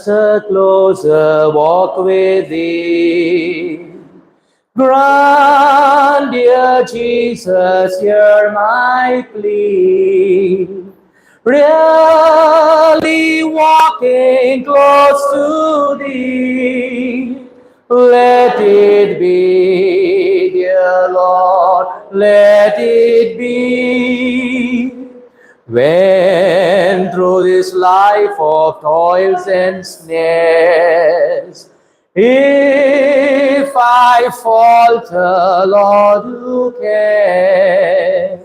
just a closer walk with thee. Grant, dear Jesus, hear my plea. Really walking close to thee. Let it be, dear Lord, let it be. When through this life of toils and snares, if I falter, Lord, you care.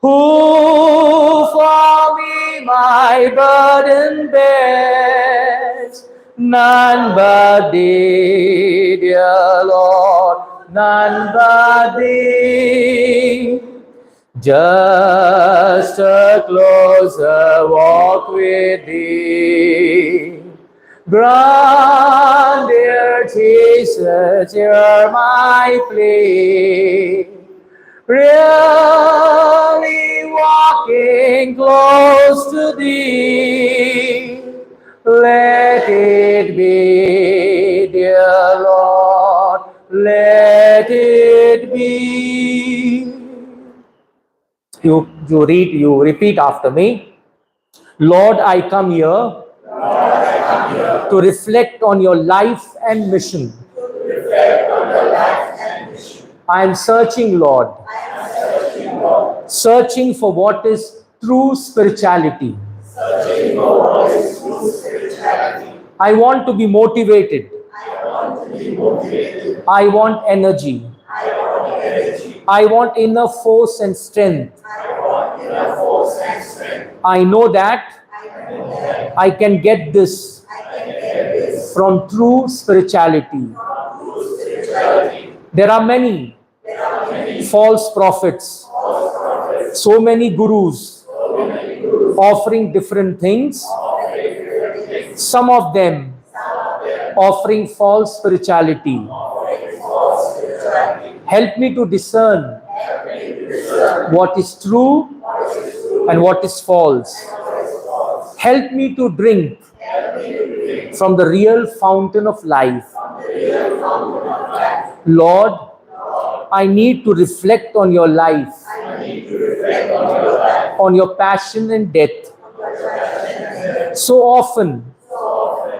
Who for me my burden bears? None but thee, dear Lord, none but thee. Just a closer walk with thee. Grant, dear Jesus, hear my plea. Really walking close to thee. Let it be, dear Lord, let it be. You repeat after me. Lord, I come here to reflect on your life and mission. I am searching, Lord, searching for what is true spirituality. I want to be motivated. I want energy. I want inner force and strength. I know that I can get this from true spirituality. There are many false prophets, so many gurus offering different things, some of them offering false spirituality. Help me to discern what is true and what is false. Help me to drink from the real fountain of life. Lord, I need to reflect on your life, on your passion and death. So often,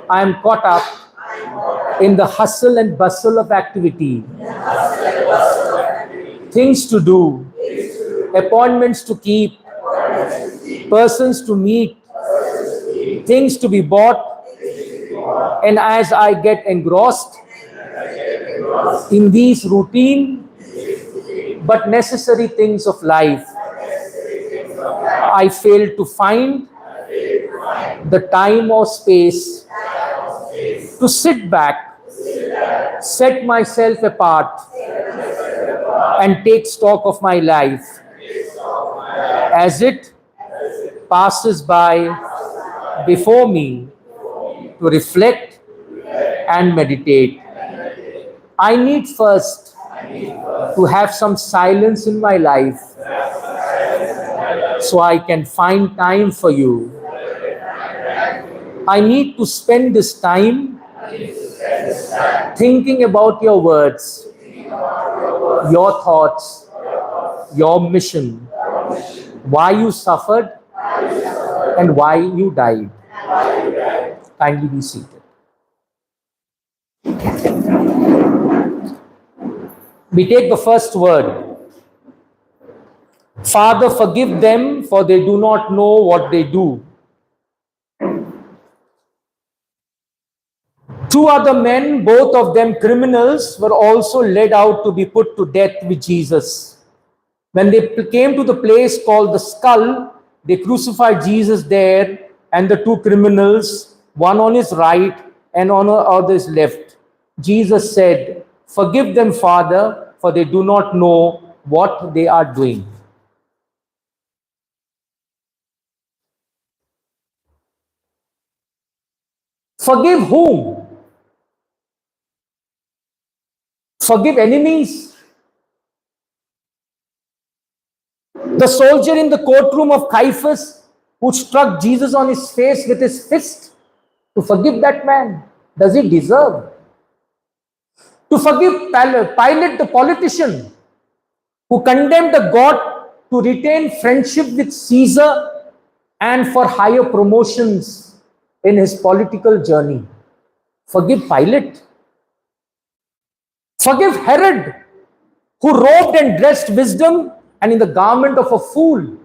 I am caught up in the hustle and bustle of activity. Things to do, appointments to keep, persons to meet, things to be bought. And as I get engrossed in these routine but necessary things of life, I fail to find the time or space to sit back, set myself apart, and take stock of my life as it passes by before me, to reflect and meditate. I need first to have some silence in my life so I can find time for you. I need to spend this time thinking about your words, your thoughts, your mission, why you suffered and why you died. Kindly be seated. We take the first word. Father, forgive them, for they do not know what they do. Two other men, both of them criminals, were also led out to be put to death with Jesus. When they came to the place called the Skull, they crucified Jesus there and the two criminals, one on his right and on the other's left. Jesus said, "Forgive them, Father, for they do not know what they are doing." Forgive whom? Forgive enemies? The soldier in the courtroom of Caiaphas who struck Jesus on his face with his fist? To forgive that man? Does he deserve? To forgive Pilate the politician who condemned a God to retain friendship with Caesar and for higher promotions in his political journey? Forgive Pilate. Forgive Herod, who robed and dressed wisdom and in the garment of a fool.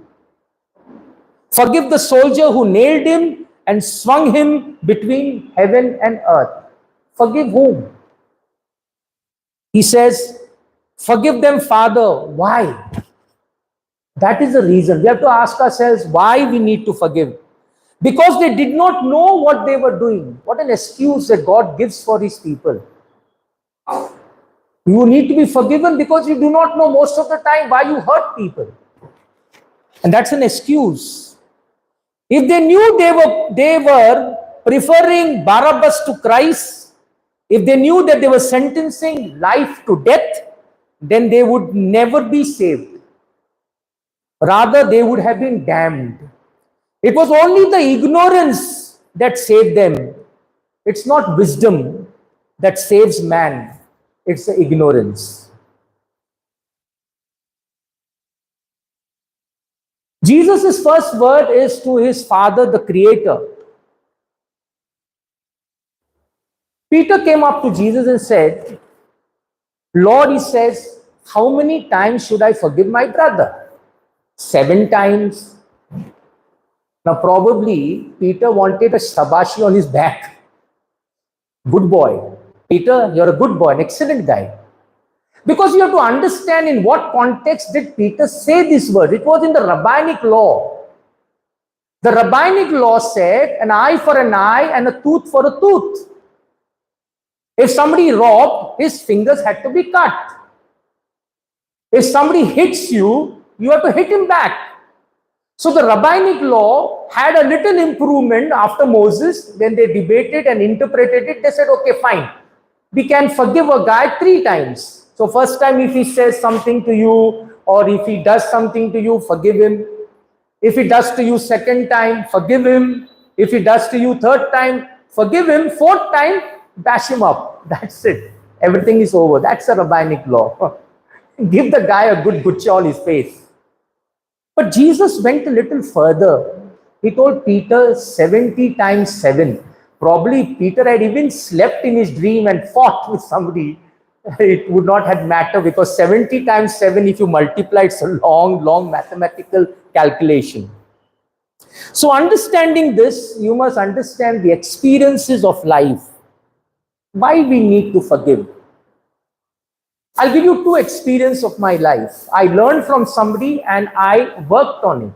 Forgive the soldier who nailed him and swung him between heaven and earth. Forgive whom? He says, forgive them, Father. Why? That is the reason. We have to ask ourselves why we need to forgive. Because they did not know what they were doing. What an excuse that God gives for his people. You need to be forgiven because you do not know most of the time why you hurt people. And that's an excuse. If they knew they were preferring Barabbas to Christ, if they knew that they were sentencing life to death, then they would never be saved. Rather, they would have been damned. It was only the ignorance that saved them. It's not wisdom that saves man. It's the ignorance. Jesus' first word is to his Father, the Creator. Peter came up to Jesus and said, Lord, he says, how many times should I forgive my brother? 7 times. Now probably Peter wanted a shabashi on his back. Good boy. Peter, you're a good boy, an excellent guy. Because you have to understand in what context did Peter say this word. It was in the rabbinic law. The rabbinic law said an eye for an eye and a tooth for a tooth. If somebody robbed, his fingers had to be cut. If somebody hits you, you have to hit him back. So the rabbinic law had a little improvement after Moses. When they debated and interpreted it, they said, okay, fine. We can forgive a guy 3 times. So first time if he says something to you or if he does something to you, forgive him. If he does to you 2nd time, forgive him. If he does to you 3rd time, forgive him. 4th time, bash him up. That's it. Everything is over. That's a rabbinic law. Give the guy a good butcher on his face. But Jesus went a little further. He told Peter 70 times 7. Probably Peter had even slept in his dream and fought with somebody. It would not have mattered because 70 times 7, if you multiply, it's a long mathematical calculation. So understanding this, you must understand the experiences of life. Why we need to forgive. I'll give you 2 experiences of my life. I learned from somebody and I worked on it.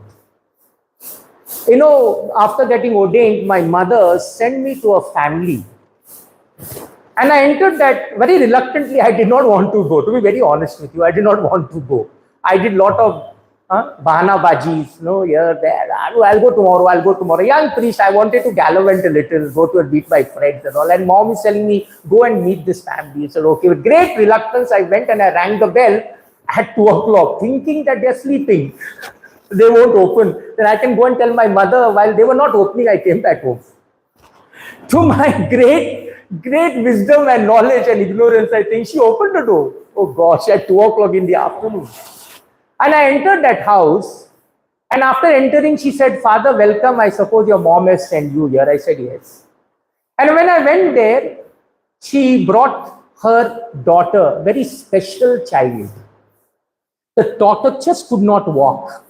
You know, after getting ordained, my mother sent me to a family. And I entered that very reluctantly. I did not want to go. To be very honest with you, I did not want to go. I did a lot of bahana bajis, here, there. I'll go tomorrow. Young priest, I wanted to gallivant a little, go to meet my friends and all. And mom is telling me, go and meet this family. I said, okay. With great reluctance, I went and I rang the bell at 2 o'clock, thinking that they're sleeping. They won't open. Then I can go and tell my mother, while they were not opening, I came back home. To my great wisdom and knowledge and ignorance, I think she opened the door. Oh gosh, at 2 o'clock in the afternoon. And I entered that house. And after entering, she said, Father, welcome. I suppose your mom has sent you here. I said, yes. And when I went there, she brought her daughter, very special child. The daughter just could not walk.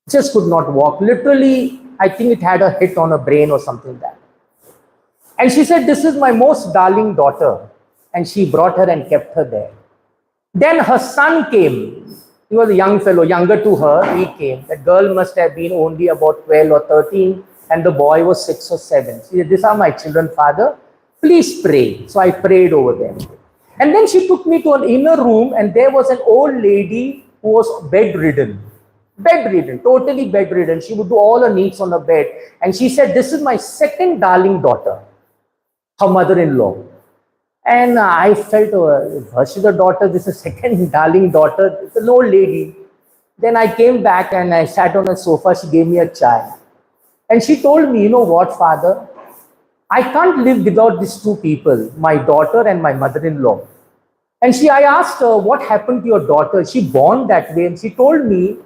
Just could not walk. Literally, I think it had a hit on her brain or something like that. And she said, this is my most darling daughter. And she brought her and kept her there. Then her son came. He was a young fellow, younger to her. He came. The girl must have been only about 12 or 13. And the boy was 6 or 7. She said, these are my children, Father. Please pray. So I prayed over them. And then she took me to an inner room. And there was an old lady who was bedridden. Totally bedridden. She would do all her needs on her bed. And she said, this is my 2nd darling daughter, her mother-in-law. And I felt, she's a daughter, this is 2nd darling daughter, it's an old lady. Then I came back and I sat on a sofa, she gave me a chai. And she told me, you know what, Father? I can't live without these two people, my daughter and my mother-in-law. And I asked her, what happened to your daughter? She born that way. And she told me,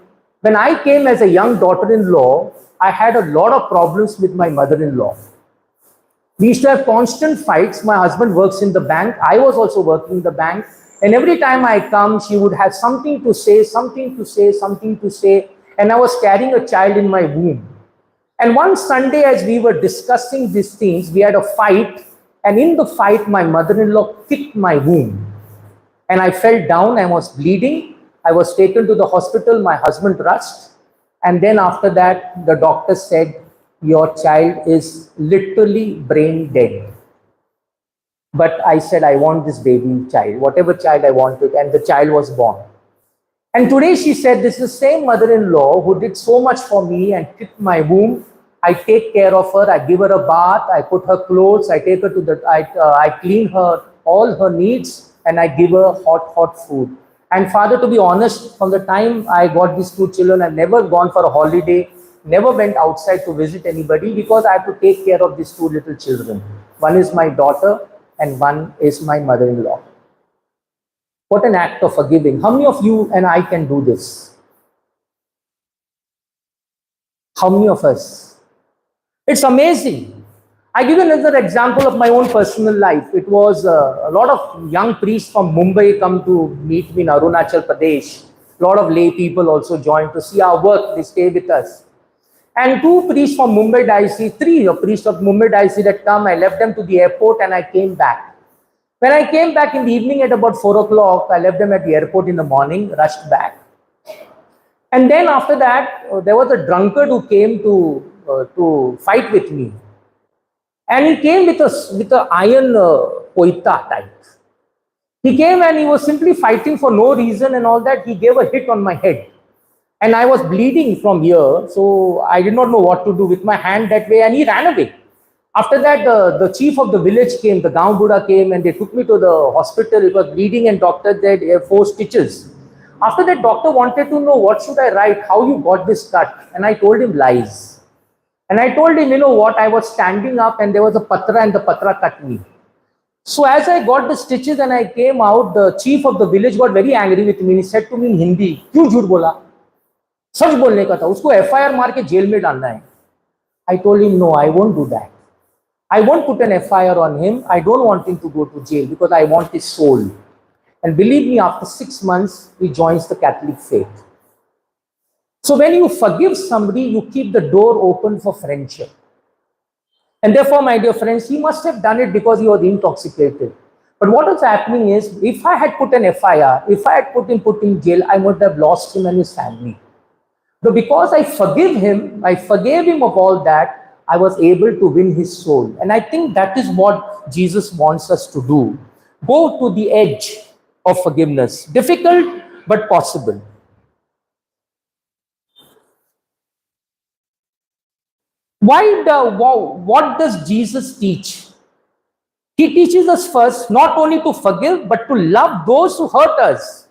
when I came as a young daughter-in-law, I had a lot of problems with my mother-in-law. We used to have constant fights. My husband works in the bank. I was also working in the bank. And every time I come, she would have something to say, something to say, something to say. And I was carrying a child in my womb. And one Sunday, as we were discussing these things, we had a fight. And in the fight, my mother-in-law kicked my womb. And I fell down. I was bleeding. I was taken to the hospital. My husband rushed. And then after that, the doctor said, your child is literally brain dead. But I said, I want this baby child, whatever child I wanted, and the child was born. And today she said, this is the same mother-in-law who did so much for me and kicked my womb. I take care of her, I give her a bath, I put her clothes, I take her to the, I clean her, all her needs, and I give her hot food. And Father, to be honest, from the time I got these two children, I've never gone for a holiday, never went outside to visit anybody because I have to take care of these two little children. One is my daughter and one is my mother-in-law. What an act of forgiving. How many of you and I can do this? How many of us? It's amazing. I give you another example of my own personal life. It was a lot of young priests from Mumbai come to meet me in Arunachal Pradesh. A lot of lay people also joined to see our work. They stay with us. And two priests from Mumbai diocese, three priests of Mumbai diocese that come, I left them to the airport and I came back. When I came back in the evening at about 4 o'clock, I left them at the airport in the morning, rushed back. And then after that, there was a drunkard who came to fight with me. And he came with a iron poita type. He came and he was simply fighting for no reason and all that. He gave a hit on my head. And I was bleeding from here, so I did not know what to do with my hand that way, and he ran away. After that, the chief of the village came, the Gaon Buddha came, and they took me to the hospital. It was bleeding, and doctor said 4 stitches. After that, doctor wanted to know, what should I write, how you got this cut? And I told him lies. And I told him, you know what, I was standing up, and there was a patra, and the patra cut me. So as I got the stitches and I came out, the chief of the village got very angry with me. And he said to me in Hindi, "Kyun jhoot bola?" सच बोलने का था, उसको FIR मार के jail में डालना है. I told him, no, I won't do that. I won't put an FIR on him. I don't want him to go to jail because I want his soul. And believe me, after 6 months, he joins the Catholic faith. So when you forgive somebody, you keep the door open for friendship. And therefore, my dear friends, he must have done it because he was intoxicated. But what was happening is, if I had put an FIR, if I had put in jail, I would have lost him and his family. So because I forgave him of all that, I was able to win his soul. And I think that is what Jesus wants us to do. Go to the edge of forgiveness. Difficult, but possible. What does Jesus teach? He teaches us first not only to forgive, but to love those who hurt us.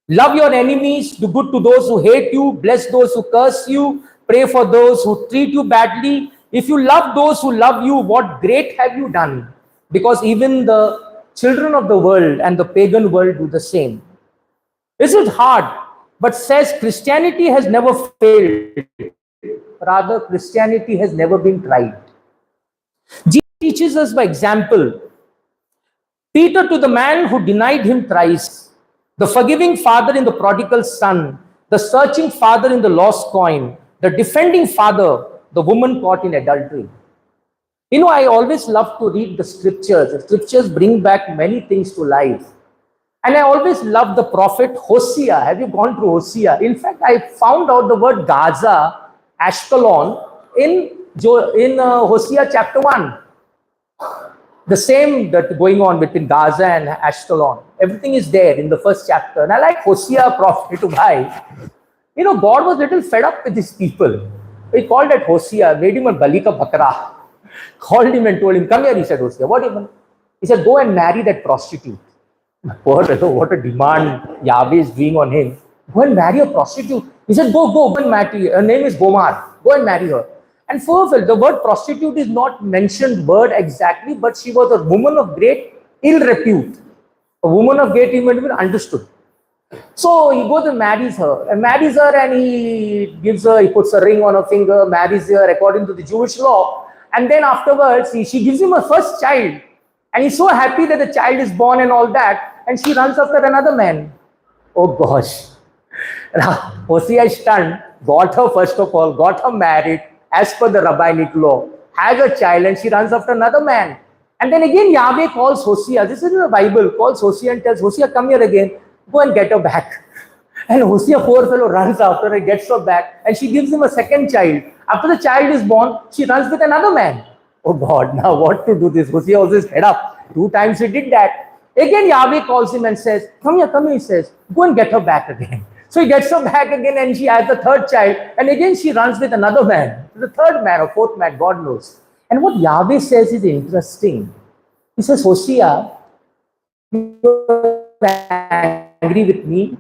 Love your enemies, do good to those who hate you, bless those who curse you, pray for those who treat you badly. If you love those who love you, what great have you done? Because even the children of the world and the pagan world do the same. Is it hard? But says Christianity has never failed. Rather, Christianity has never been tried. Jesus teaches us by example. Peter to the man who denied him thrice, the forgiving father in the prodigal son, the searching father in the lost coin, the defending father, the woman caught in adultery. You know, I always love to read the scriptures. The scriptures bring back many things to life. And I always love the prophet Hosea. Have you gone through Hosea? In fact, I found out the word Gaza, Ashkelon, in Hosea chapter 1. The same that going on between Gaza and Ashkelon. Everything is there in the first chapter. And I like Hosea prophet to buy. You know, God was a little fed up with his people. He called that Hosea, made him a Balika Bakra. Called him and told him, come here, he said, Hosea. What even? He said, go and marry that prostitute. What a demand Yahweh is doing on him. Go and marry a prostitute. He said, go and marry. Her name is Gomar. Go and marry her. And further, the word prostitute is not mentioned word exactly, but she was a woman of great ill repute. A woman of great ill repute, understood. So he goes and marries her, and he gives her, he puts a ring on her finger, marries her according to the Jewish law. And then afterwards, she gives him a first child. And he's so happy that the child is born and all that. And she runs after another man. Oh gosh. Hosea is stunned, got her first of all, got her married as per the rabbinic law, has a child, and she runs after another man. And then again, Yahweh calls Hosea. This is in the Bible. Calls Hosea and tells Hosea, come here again. Go and get her back. And Hosea, poor fellow, runs after her, gets her back, and she gives him a second child. After the child is born, she runs with another man. Oh God, now what to do this? Hosea was his head up. 2 times he did that. Again, Yahweh calls him and says, come here, he says, go and get her back again. So he gets her back again, and she has the third child, and again she runs with another man. The third man or fourth man, God knows. And what Yahweh says is interesting. He says, Hosea, you're angry with me.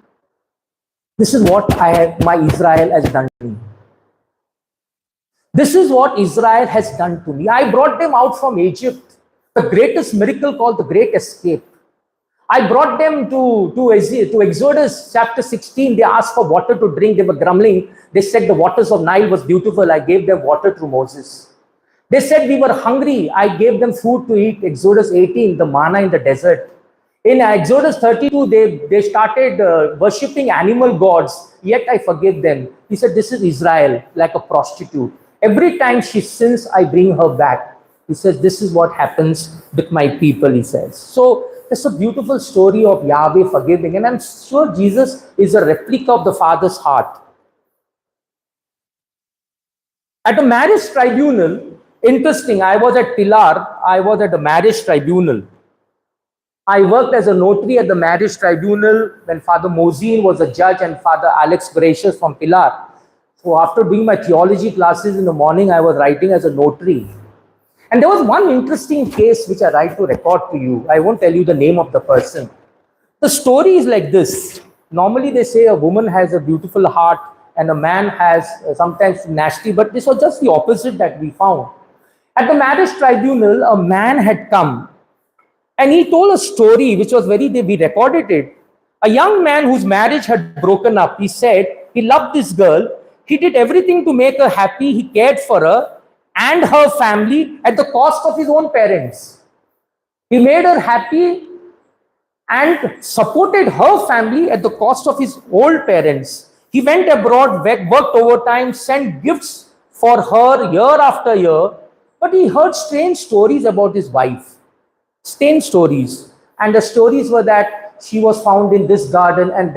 This is what my Israel has done to me. This is what Israel has done to me. I brought them out from Egypt, the greatest miracle called the Great Escape. I brought them to Exodus chapter 16. They asked for water to drink. They were grumbling. They said the waters of Nile was beautiful. I gave them water through Moses. They said we were hungry. I gave them food to eat. Exodus 18, the manna in the desert. In Exodus 32, they started worshipping animal gods. Yet I forgave them. He said, this is Israel, like a prostitute. Every time she sins, I bring her back. He says, this is what happens with my people, he says. So it's a beautiful story of Yahweh forgiving. And I'm sure Jesus is a replica of the Father's heart. At a marriage tribunal, interesting, I was at Pilar. I was at a marriage tribunal. I worked as a notary at the marriage tribunal when Father Mozin was a judge and Father Alex Gracious from Pilar. So after doing my theology classes in the morning, I was writing as a notary. And there was one interesting case which I write to record to you. I won't tell you the name of the person. The story is like this. Normally they say a woman has a beautiful heart and a man has sometimes nasty, but this was just the opposite that we found. At the marriage tribunal, a man had come and he told a story which was we recorded it. A young man whose marriage had broken up, he said he loved this girl. He did everything to make her happy. He cared for her and her family at the cost of his own parents. He made her happy and supported her family at the cost of his old parents. He went abroad, worked overtime, sent gifts for her year after year, but he heard strange stories about his wife. Strange stories. And the stories were that she was found in this garden and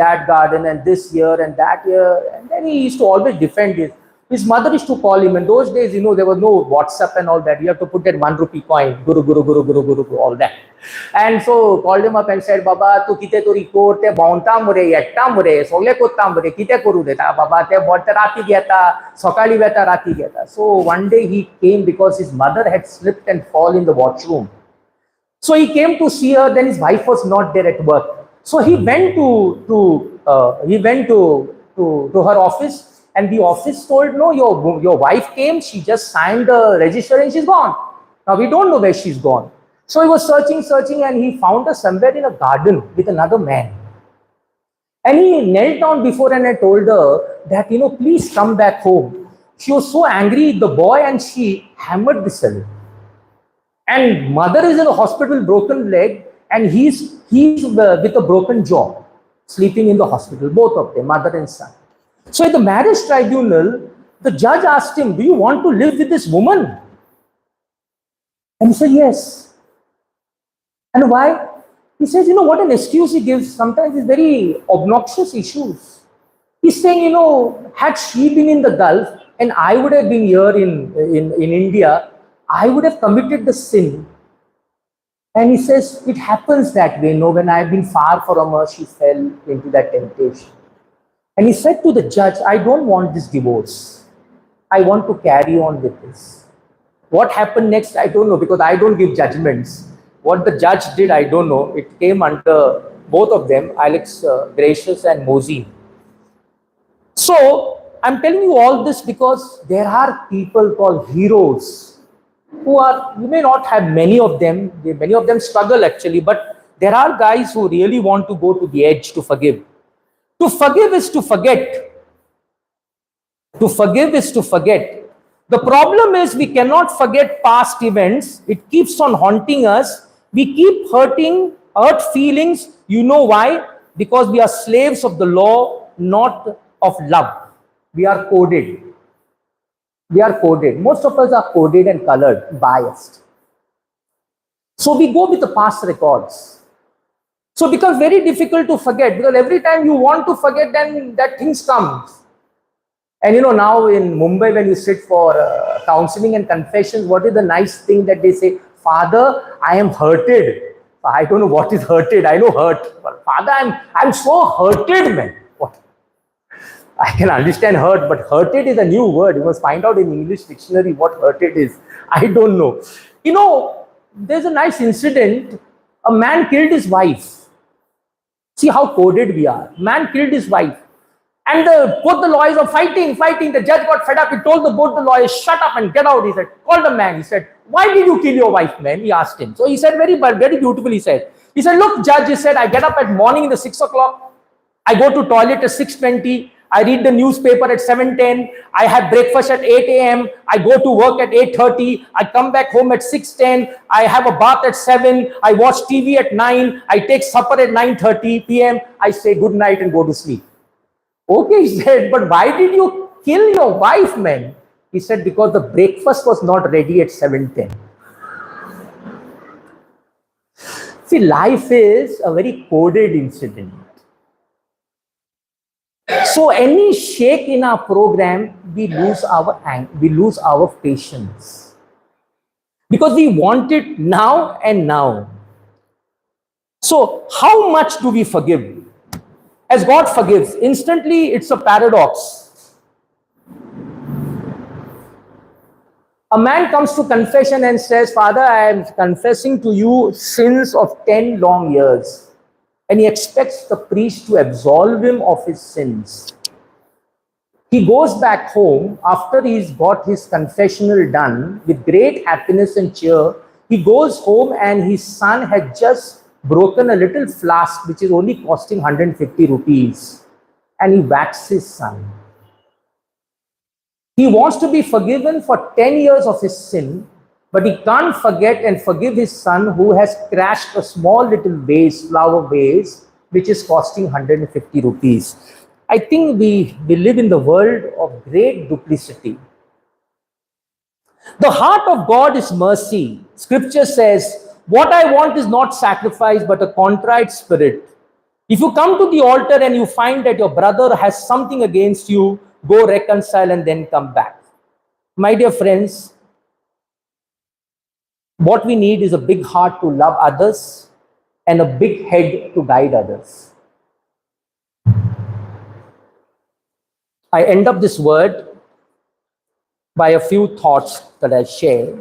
this year and that year. And then he used to always defend it. His mother used to call him. In those days, there was no WhatsApp and all that. You have to put that 1 rupee coin, guru, guru, guru, guru, guru, guru, all that. And so called him up and said, Baba, tu kite tori korte baunta mure, yatta mure, sole kotta mure, kite koru deta, Baba, te bolte rati gyata, sokali veta rati gyata. So one day he came because his mother had slipped and fallen in the washroom. So he came to see her, then his wife was not there at work. So he went to her office. And the office told, no, your wife came, she just signed the register and she's gone. Now we don't know where she's gone. So he was searching and he found her somewhere in a garden with another man. And he knelt down before her and I told her that, please come back home. She was so angry with the boy and she hammered the cell. And mother is in a hospital, broken leg, and he's with a broken jaw, sleeping in the hospital, both of them, mother and son. So at the marriage tribunal, the judge asked him, do you want to live with this woman? And he said, yes. And why? He says, what an excuse he gives. Sometimes it's very obnoxious issues. He's saying, had she been in the Gulf and I would have been here in India, I would have committed the sin. And he says, it happens that way. When I've been far from her, she fell into that temptation. And he said to the judge, I don't want this divorce. I want to carry on with this. What happened next, I don't know, because I don't give judgments. What the judge did, I don't know. It came under both of them, Alex Gracious and Mosey. So I'm telling you all this because there are people called heroes who are, you may not have many of them, many of them struggle actually, but there are guys who really want to go to the edge to forgive. To forgive is to forget. To forgive is to forget. The problem is we cannot forget past events. It keeps on haunting us. We keep hurt feelings. You know why? Because we are slaves of the law, not of love. We are coded. We are coded. Most of us are coded and colored, biased. So we go with the past records. So it becomes very difficult to forget, because every time you want to forget, then that things come. And now in Mumbai, when you sit for counseling and confessions, what is the nice thing that they say? Father, I am hurted. I don't know what is hurted. I know hurt. But Father, I'm so hurted, man. What? I can understand hurt, but hurted is a new word. You must find out in English dictionary what hurted is. I don't know. There's a nice incident. A man killed his wife. See how coded we are. Man killed his wife. And both the lawyers are fighting. The judge got fed up. He told both the lawyers, shut up and get out. He said, call the man. He said, why did you kill your wife, man? He asked him. So he said, very beautiful, he said, look, judge, he said, I get up at morning at 6 o'clock. I go to toilet at 6:20. I read the newspaper at 7:10. I have breakfast at 8 a.m. I go to work at 8:30. I come back home at 6:10. I have a bath at 7. I watch TV at 9. I take supper at 9:30 p.m. I say good night and go to sleep. Okay, he said, but why did you kill your wife, man? He said, because the breakfast was not ready at 7:10. See, life is a very coded incident. So any shake in our program, we lose our patience. Because we want it now and now. So how much do we forgive? As God forgives, instantly it's a paradox. A man comes to confession and says, Father, I am confessing to you sins of 10 long years. And he expects the priest to absolve him of his sins. He goes back home after he's got his confessional done with great happiness and cheer. He goes home and his son had just broken a little flask which is only costing 150 rupees. And he whacks his son. He wants to be forgiven for 10 years of his sin, but he can't forget and forgive his son who has crashed a small little vase, flower vase, which is costing 150 rupees. I think we live in the world of great duplicity. The heart of God is mercy. Scripture says, what I want is not sacrifice, but a contrite spirit. If you come to the altar and you find that your brother has something against you, go reconcile and then come back. My dear friends, what we need is a big heart to love others and a big head to guide others. I end up this word by a few thoughts that I share.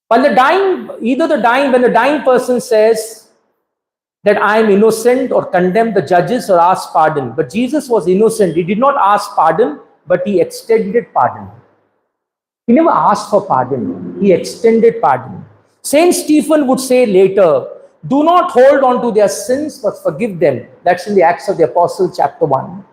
When the dying person says that I am innocent or condemn the judges or ask pardon. But Jesus was innocent. He did not ask pardon, but he extended pardon. He never asked for pardon. He extended pardon. Saint Stephen would say later, do not hold on to their sins, but forgive them. That's in the Acts of the Apostles, chapter 1.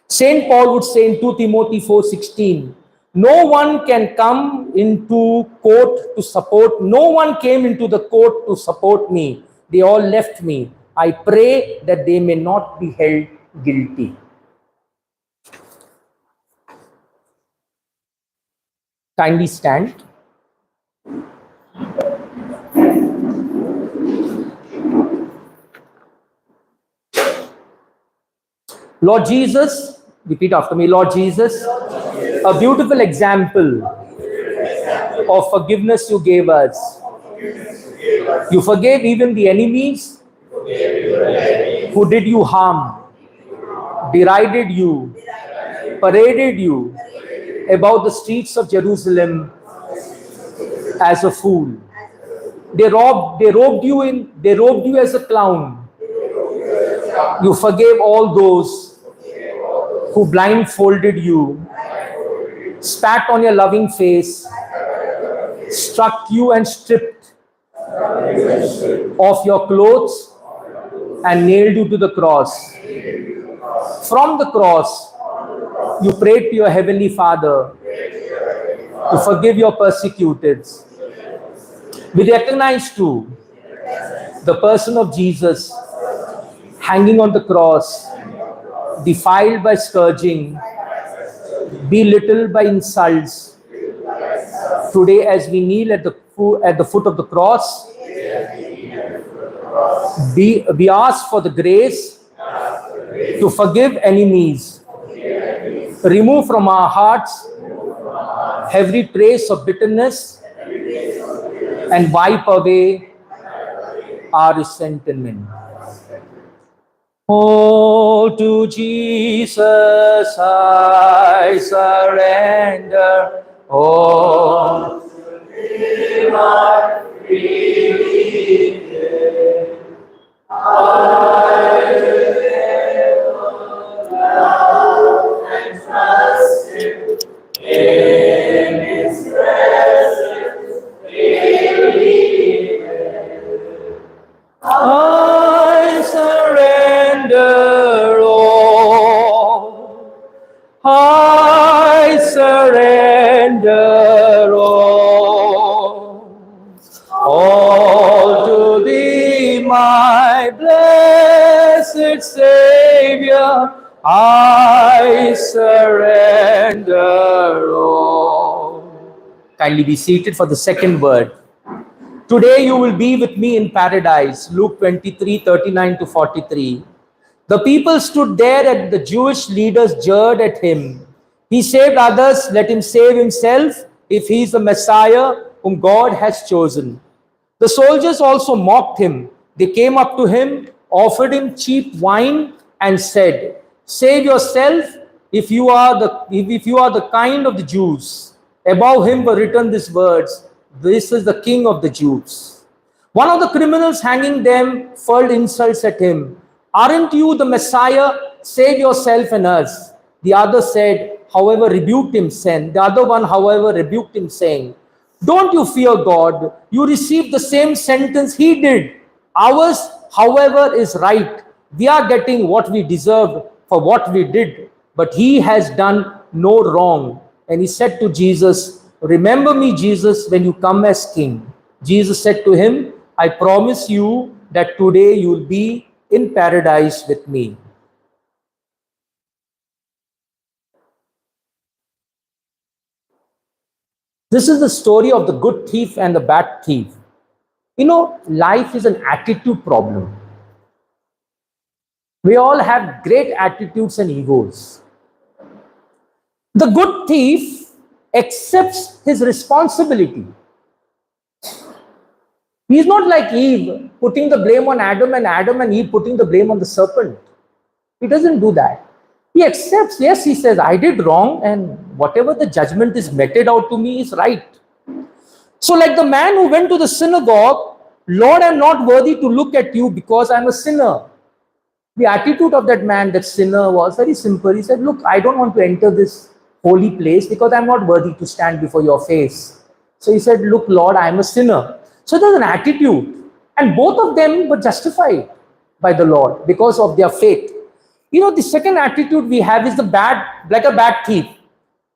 Saint Paul would say in 2 Timothy 4:16, no one can come into court to support. No one came into the court to support me. They all left me. I pray that they may not be held guilty. Kindly stand. Lord Jesus, repeat after me, Lord Jesus, a beautiful example of forgiveness you gave us. You forgave even the enemies who did you harm, derided you, paraded you about the streets of Jerusalem as a fool. They robbed you as a clown You forgave all those who blindfolded you, spat on your loving face, struck you and stripped off your clothes and nailed you to the cross. From the cross, you prayed to your heavenly Father to forgive your persecutors. We recognize too the person of Jesus hanging on the cross, defiled by scourging, belittled by insults. Today, as we kneel at the foot of the cross, we ask for the grace to forgive enemies, remove from our hearts every trace of bitterness, and wipe away our resentment. Oh, to Jesus I surrender. Oh, my freely I will love and trust Him in His presence freely. I surrender all. I surrender all to Thee, my blessed Savior. I surrender all. Kindly be seated for the second word. Today you will be with me in paradise. Luke 23:39-43. The people stood there and the Jewish leaders jeered at him. He saved others, let him save himself if he is the Messiah whom God has chosen. The soldiers also mocked him. They came up to him, offered him cheap wine and said, "Save yourself if you are the kind of the Jews." Above him were written these words, "This is the King of the Jews." One of the criminals hanging them hurled insults at him. "Aren't you the Messiah? Save yourself and us." The other rebuked him, saying, "Don't you fear God? You received the same sentence he did. Ours, however, is right. We are getting what we deserved for what we did, but he has done no wrong." And he said to Jesus, "Remember me, Jesus, when you come as king." Jesus said to him, "I promise you that today you will be in paradise with me." This is the story of the good thief and the bad thief. You know, life is an attitude problem. We all have great attitudes and egos. The good thief accepts his responsibility. He is not like Eve, putting the blame on Adam and Eve putting the blame on the serpent. He doesn't do that. He accepts, yes, he says, "I did wrong, and whatever the judgment is meted out to me is right." So like the man who went to the synagogue, "Lord, I'm not worthy to look at you because I'm a sinner." The attitude of that man, that sinner, was very simple. He said, "Look, I don't want to enter this holy place because I'm not worthy to stand before your face." So he said, "Look, Lord, I'm a sinner." So there's an attitude. And both of them were justified by the Lord because of their faith. You know, the second attitude we have is like a bad thief.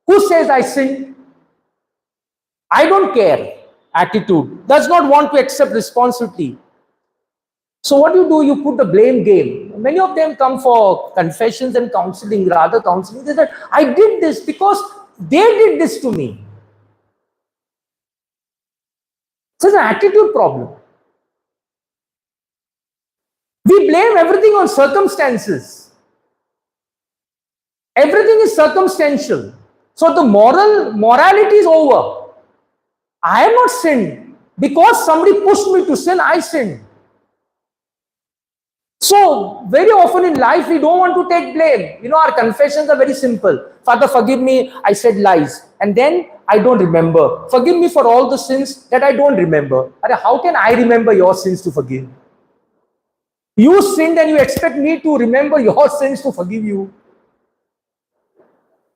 Who says, "I sinned"? I don't care. Attitude. Does not want to accept responsibility. So what do? You put the blame game. Many of them come for confessions and counseling, rather counseling. They said, "I did this because they did this to me." So it's an attitude problem. We blame everything on circumstances. Everything is circumstantial. So the morality is over. I have not sinned. Because somebody pushed me to sin, I sinned. So very often in life, we don't want to take blame. You know, our confessions are very simple. "Father, forgive me, I said lies. And then I don't remember. Forgive me for all the sins that I don't remember." How can I remember your sins to forgive? You sinned and you expect me to remember your sins to forgive you.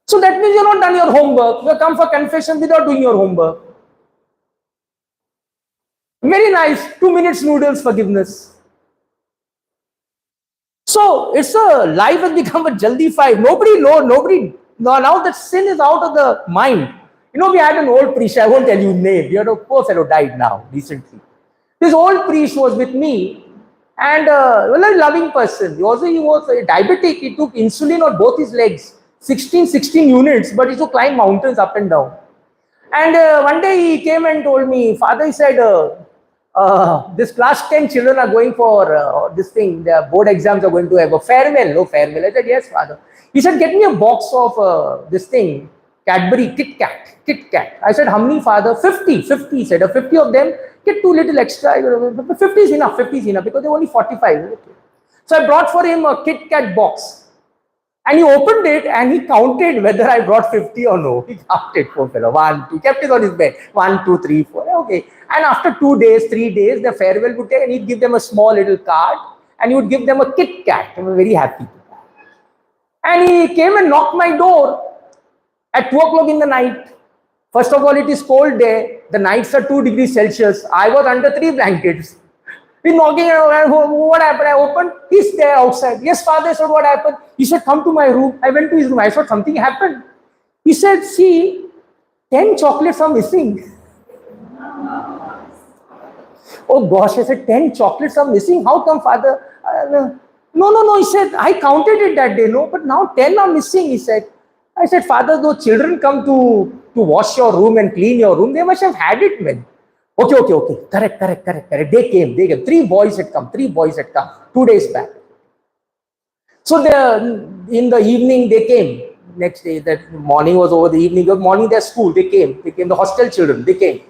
So that means you're not done your homework. You have come for confession without doing your homework. Very nice, 2 minutes noodles forgiveness. So it's a life has become a jaldi five. Now that sin is out of the mind. You know, we had an old priest, I won't tell you his name. The other poor fellow died now recently. This old priest was with me and well, a loving person. He was a diabetic. He took insulin on both his legs, 16 units, but he used to climb mountains up and down. And one day he came and told me, Father, he said, this class 10 children are going for this thing, their board exams are going to have a farewell, no farewell. I said, yes, Father. He said, get me a box of this thing, Cadbury, Kit Kat. I said, how many, Father? 50, he said, 50 of them, get 2 little extra. 50 is enough, because they're only 45. Okay. So I brought for him a Kit Kat box. And he opened it and he counted whether I brought 50 or no. He counted, poor fellow. 1, 2, kept it on his bed. 1, 2, 3, 4. Okay. And after 2 days, 3 days, the farewell would take and he'd give them a small little card and he would give them a Kit Kat. They were very happy. And he came and knocked my door at 2 o'clock in the night. First of all, it is cold day. The nights are 2 degrees Celsius. I was under 3 blankets. He's knocking around. What happened? I opened. He's there outside. Yes, Father. I said, what happened? He said, come to my room. I went to his room. I said, something happened. He said, see, 10 chocolates are missing. Oh gosh, I said, 10 chocolates are missing. How come, Father? No. He said, I counted it that day. No, but now 10 are missing, he said. I said, Father, those children come to wash your room and clean your room. They must have had it, man. Okay. Correct. They came. 3 boys had come. 2 days back. So in the evening, they came. Next day, that morning was over, the evening of morning, their school, they came. The hostel children, they came.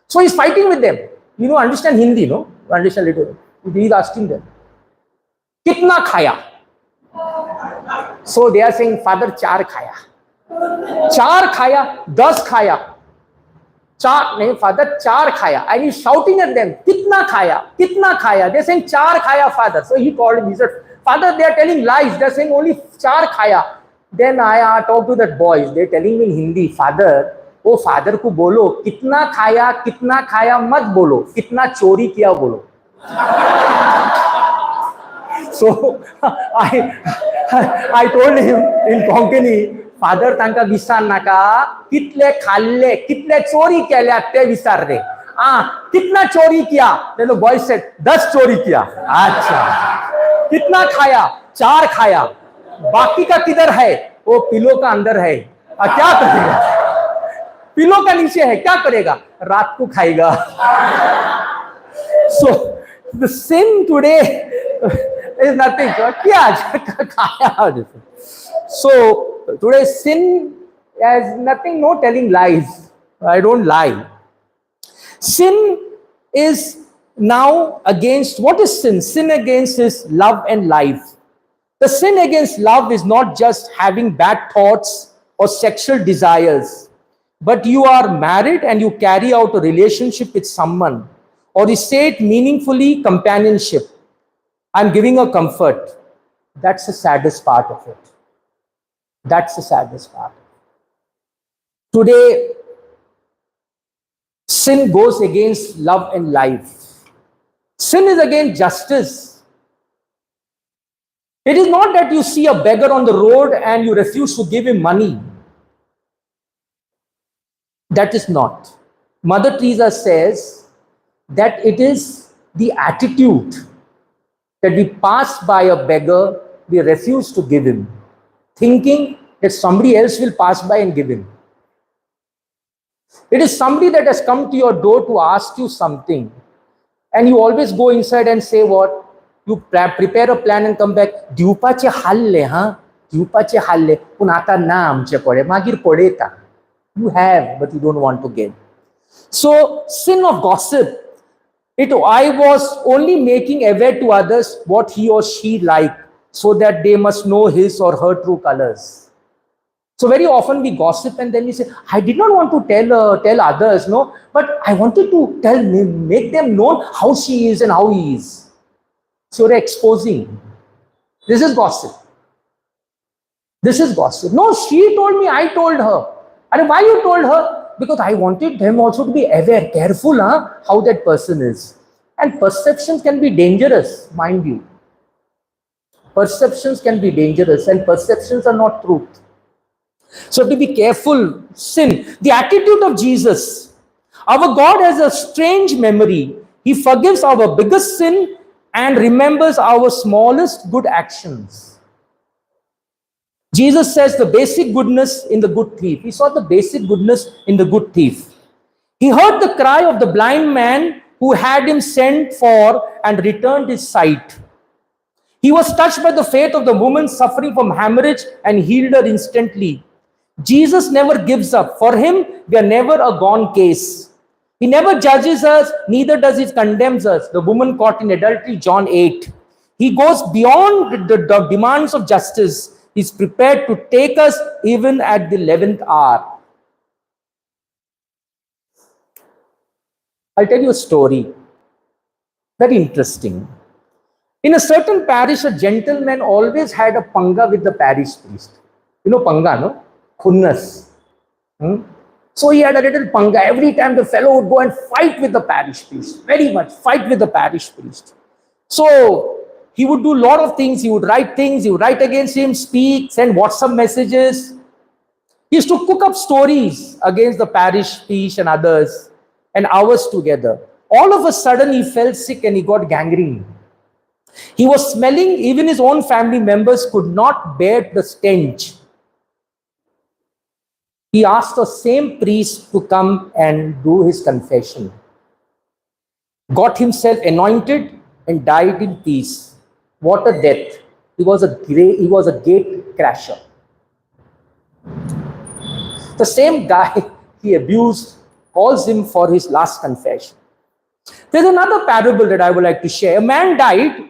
So he's fighting with them. You know, understand Hindi, no? Understand little. He's asking them, Kitna khaya? So they are saying, Father, 4 khaya. 4 khaya, 10 khaya. Father, 4 khaya. And he's shouting at them, Kitna khaya? They're saying 4 khaya, Father. So he called him, he said, Father, they are telling lies. They're saying only 4 khaya. Then I talked to that boys. They're telling me in Hindi, Father, oh Father को बोलो, कितना खाया मत बोलो, कितना चोरी किया बोलो. So I told him in Konkani, Father, tanka visar naka, kitle khalle, kitle chori kelia te visar de. Kitna chori kiya? Then the boy said, 10 chori kiya. Acha. Kitna khaya? 4 khaya. बाकी का किधर है? वो pillow का अंदर है. क्या करेगा? पिलो का नीचे है. क्या करेगा? रात को खाएगा. So the sin today is nothing. So today sin has nothing, no telling lies. I don't lie. Sin is now against, what is sin? Sin against is love and life. The sin against love is not just having bad thoughts or sexual desires, but you are married and you carry out a relationship with someone, or you say it meaningfully, companionship. I'm giving a comfort. That's the saddest part of it. That's the saddest part. Today, sin goes against love and life. Sin is against justice. It is not that you see a beggar on the road and you refuse to give him money. That is not. Mother Teresa says that it is the attitude that we pass by a beggar, we refuse to give him, thinking that somebody else will pass by and give him. It is somebody that has come to your door to ask you something, and you always go inside and say what? You prepare a plan and come back. Diupache halle, huh? Diupache halle. Punata na amche pode. Magir podeta. You have, but you don't want to give. So, sin of gossip. I was only making aware to others what he or she like, so that they must know his or her true colors. So very often we gossip and then we say, I did not want to tell others, no, but I wanted to make them know how she is and how he is. So you're exposing. This is gossip. This is gossip. No, she told me, I told her. And why you told her? Because I wanted them also to be aware, careful how that person is. And perceptions can be dangerous, mind you. Perceptions can be dangerous, and perceptions are not truth. So to be careful, sin. The attitude of Jesus. Our God has a strange memory. He forgives our biggest sin and remembers our smallest good actions. Jesus says the basic goodness in the good thief. He saw the basic goodness in the good thief. He heard the cry of the blind man who had him sent for and returned his sight. He was touched by the faith of the woman suffering from hemorrhage and healed her instantly. Jesus never gives up. For him, we are never a gone case. He never judges us, neither does he condemns us. The woman caught in adultery, John 8. He goes beyond the demands of justice. He's prepared to take us even at the 11th hour. I'll tell you a story. Very interesting. In a certain parish, a gentleman always had a panga with the parish priest. You know panga, no? Khunnas. So he had a little panga. Every time the fellow would go and fight with the parish priest. Very much fight with the parish priest. So he would do a lot of things. He would write things. He would write against him, speak, send WhatsApp messages. He used to cook up stories against the parish priest and others, and hours together. All of a sudden, he fell sick and he got gangrene. He was smelling. Even his own family members could not bear the stench. He asked the same priest to come and do his confession. Got himself anointed and died in peace. What a death. He was a gate crasher. The same guy he abused calls him for his last confession. There's another parable that I would like to share. A man died.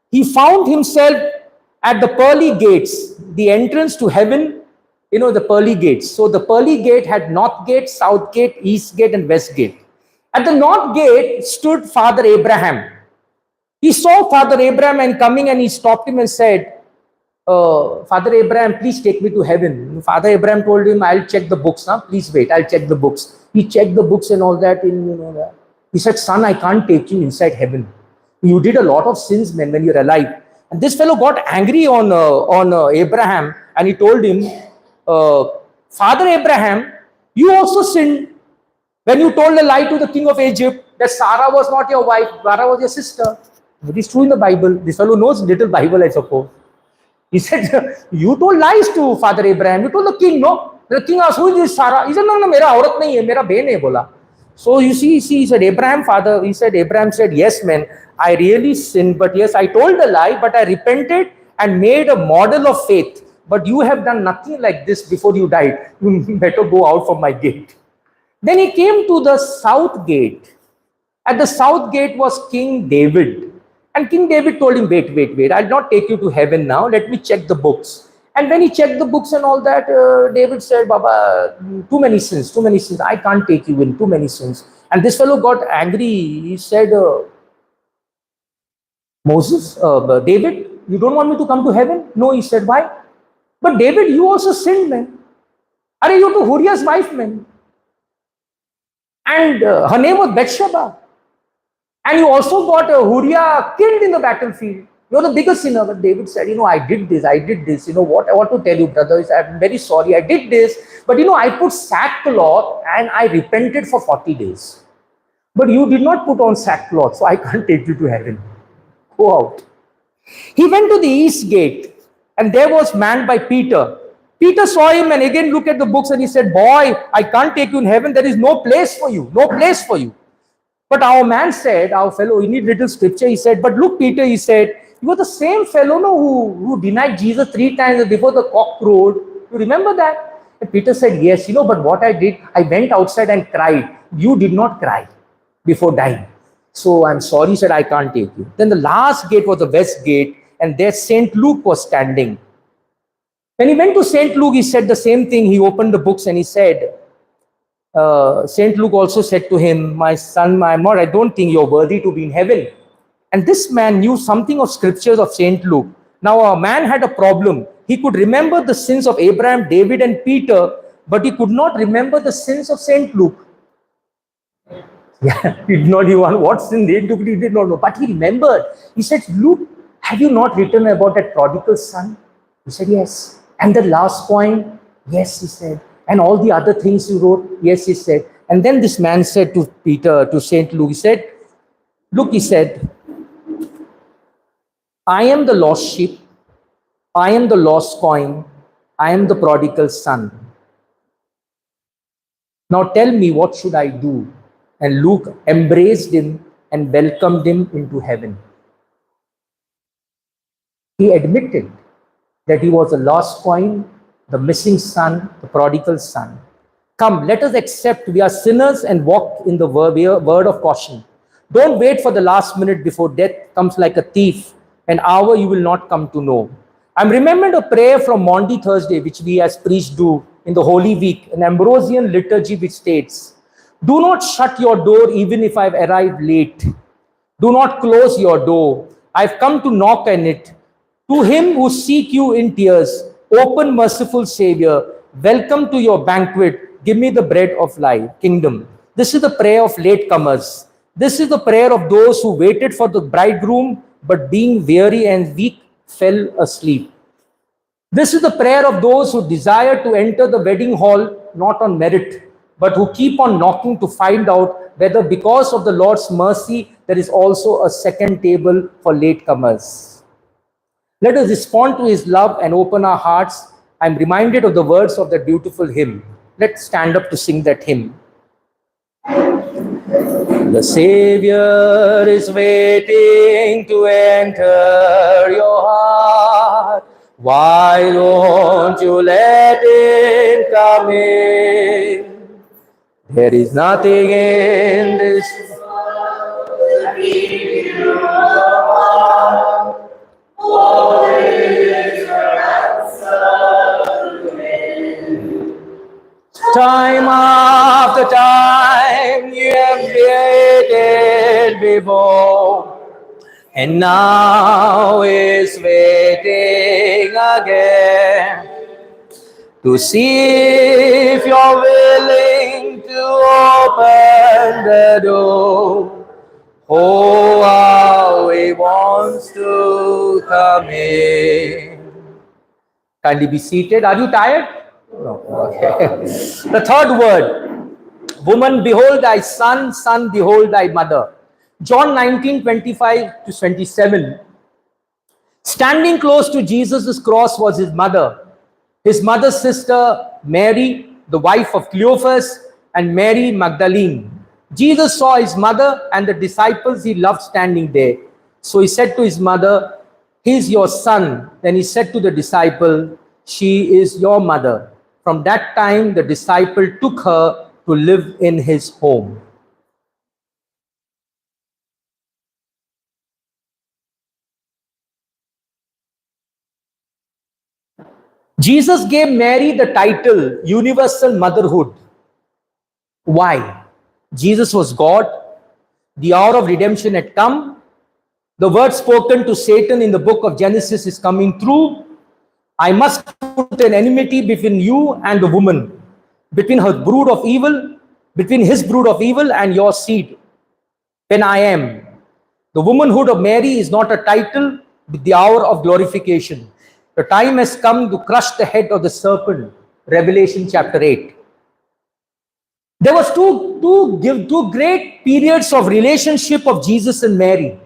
He found himself at the pearly gates, the entrance to heaven, the pearly gates. So the pearly gate had north gate, south gate, east gate, and west gate. At the north gate stood Father Abraham. He saw Father Abraham and coming, and he stopped him and said, Father Abraham, please take me to heaven. Father Abraham told him, I'll check the books. Please wait, I'll check the books. He checked the books and all that. He said, son, I can't take you inside heaven. You did a lot of sins, man, when you're alive. And this fellow got angry on Abraham, and he told him, Father Abraham, you also sinned when you told a lie to the king of Egypt that Sarah was not your wife, Sarah was your sister. It is true in the Bible. This fellow knows little Bible, I suppose. He said, you told lies to Father Abraham. You told the king, no? The king asked, who is this Sarah? He said, no, mera aurat nahi hai, mera bein hai, bola. So you see, he said, Abraham said, yes, man, I really sinned, but yes, I told a lie, but I repented and made a model of faith. But you have done nothing like this before you died. You better go out from my gate. Then he came to the south gate. At the south gate was King David. And King David told him, wait, I'll not take you to heaven now. Let me check the books. And when he checked the books and all that, David said, Baba, too many sins. I can't take you in, too many sins. And this fellow got angry. He said, David, you don't want me to come to heaven? No, he said, why? But David, you also sinned, man. Are you to Uriah's wife, man? And her name was Bathsheba. And you also got Uriah killed in the battlefield. You're the biggest sinner. But David said, I did this. What I want to tell you, brothers, I'm very sorry. I did this. But I put sackcloth and I repented for 40 days. But you did not put on sackcloth, so I can't take you to heaven. Go out. He went to the east gate, and there was manned by Peter. Peter saw him and again looked at the books, and he said, boy, I can't take you in heaven. There is no place for you. No place for you. But our man said, our fellow, he need little scripture. He said, but look, Peter, he said, you were the same fellow who denied Jesus 3 times before the cock crowed. You remember that? And Peter said, yes, but what I did, I went outside and cried. You did not cry before dying. So I'm sorry, he said, I can't take you. Then the last gate was the west gate, and there St. Luke was standing. When he went to St. Luke, he said the same thing. He opened the books and he said, St. Luke also said to him, my son, I don't think you're worthy to be in heaven. And this man knew something of scriptures of Saint Luke. Now a man had a problem. He could remember the sins of Abraham, David and Peter, but he could not remember the sins of Saint Luke. Yeah, he did not even what sin they took, he did not know. But he remembered. He said, Luke, have you not written about that prodigal son? He said, yes. And the last coin? Yes, he said. And all the other things you wrote? Yes, he said. And then this man said to Peter, to Saint Luke, he said, look, he said, I am the lost sheep. I am the lost coin. I am the prodigal son. Now tell me, what should I do? And Luke embraced him and welcomed him into heaven. He admitted that he was the lost coin, the missing son, the prodigal son. Come, let us accept we are sinners and walk in the word of caution. Don't wait for the last minute before death comes like a thief, an hour you will not come to know. I'm remembered a prayer from Maundy Thursday, which we as priests do in the Holy Week, an Ambrosian liturgy which states, do not shut your door even if I've arrived late. Do not close your door. I've come to knock on it. To him who seek you in tears, open, merciful Savior, welcome to your banquet. Give me the bread of life, kingdom. This is the prayer of latecomers. This is the prayer of those who waited for the bridegroom, but being weary and weak, fell asleep. This is the prayer of those who desire to enter the wedding hall, not on merit, but who keep on knocking to find out whether because of the Lord's mercy, there is also a second table for latecomers. Let us respond to his love and open our hearts. I'm reminded of the words of that beautiful hymn. Let's stand up to sing that hymn. The Savior is waiting to enter your heart. Why don't you let him come in? There is nothing in this time after time you have waited before, and now is waiting again to see if you're willing to open the door. Oh, how he wants to come in. Kindly be seated. Are you tired? No. Okay. The third word, woman, behold thy son, son, behold thy mother. John 19:25 to 27. Standing close to Jesus' cross was his mother's sister, Mary, the wife of Cleophas, and Mary Magdalene. Jesus saw his mother and the disciples he loved standing there. So he said to his mother, "He's your son." Then he said to the disciple, "She is your mother." From that time, the disciple took her to live in his home. Jesus gave Mary the title Universal Motherhood. Why? Jesus was God. The hour of redemption had come. The word spoken to Satan in the book of Genesis is coming true. I must put an enmity between you and the woman, between her brood of evil, between his brood of evil and your seed. When I am. The womanhood of Mary is not a title, but the hour of glorification. The time has come to crush the head of the serpent. Revelation chapter 8. There was two great periods of relationship of Jesus and Mary.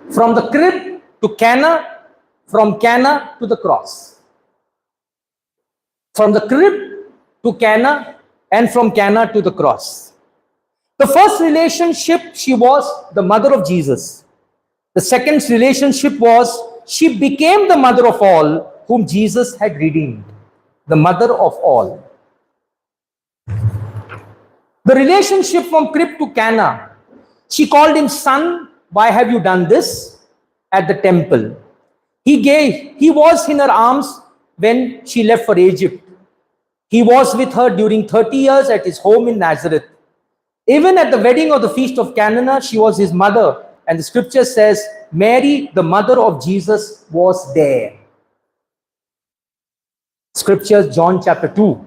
From the crib to Cana, from Cana to the cross. From the crib to Cana, and from Cana to the cross. The first relationship, she was the mother of Jesus. The second relationship was, she became the mother of all whom Jesus had redeemed. The mother of all. The relationship from crib to Cana. She called him son. Why have you done this? At the temple. He was in her arms when she left for Egypt. He was with her during 30 years at his home in Nazareth. Even at the wedding of the feast of Cana, she was his mother And the scripture says, Mary, the mother of Jesus, was there. Scriptures, John chapter 2.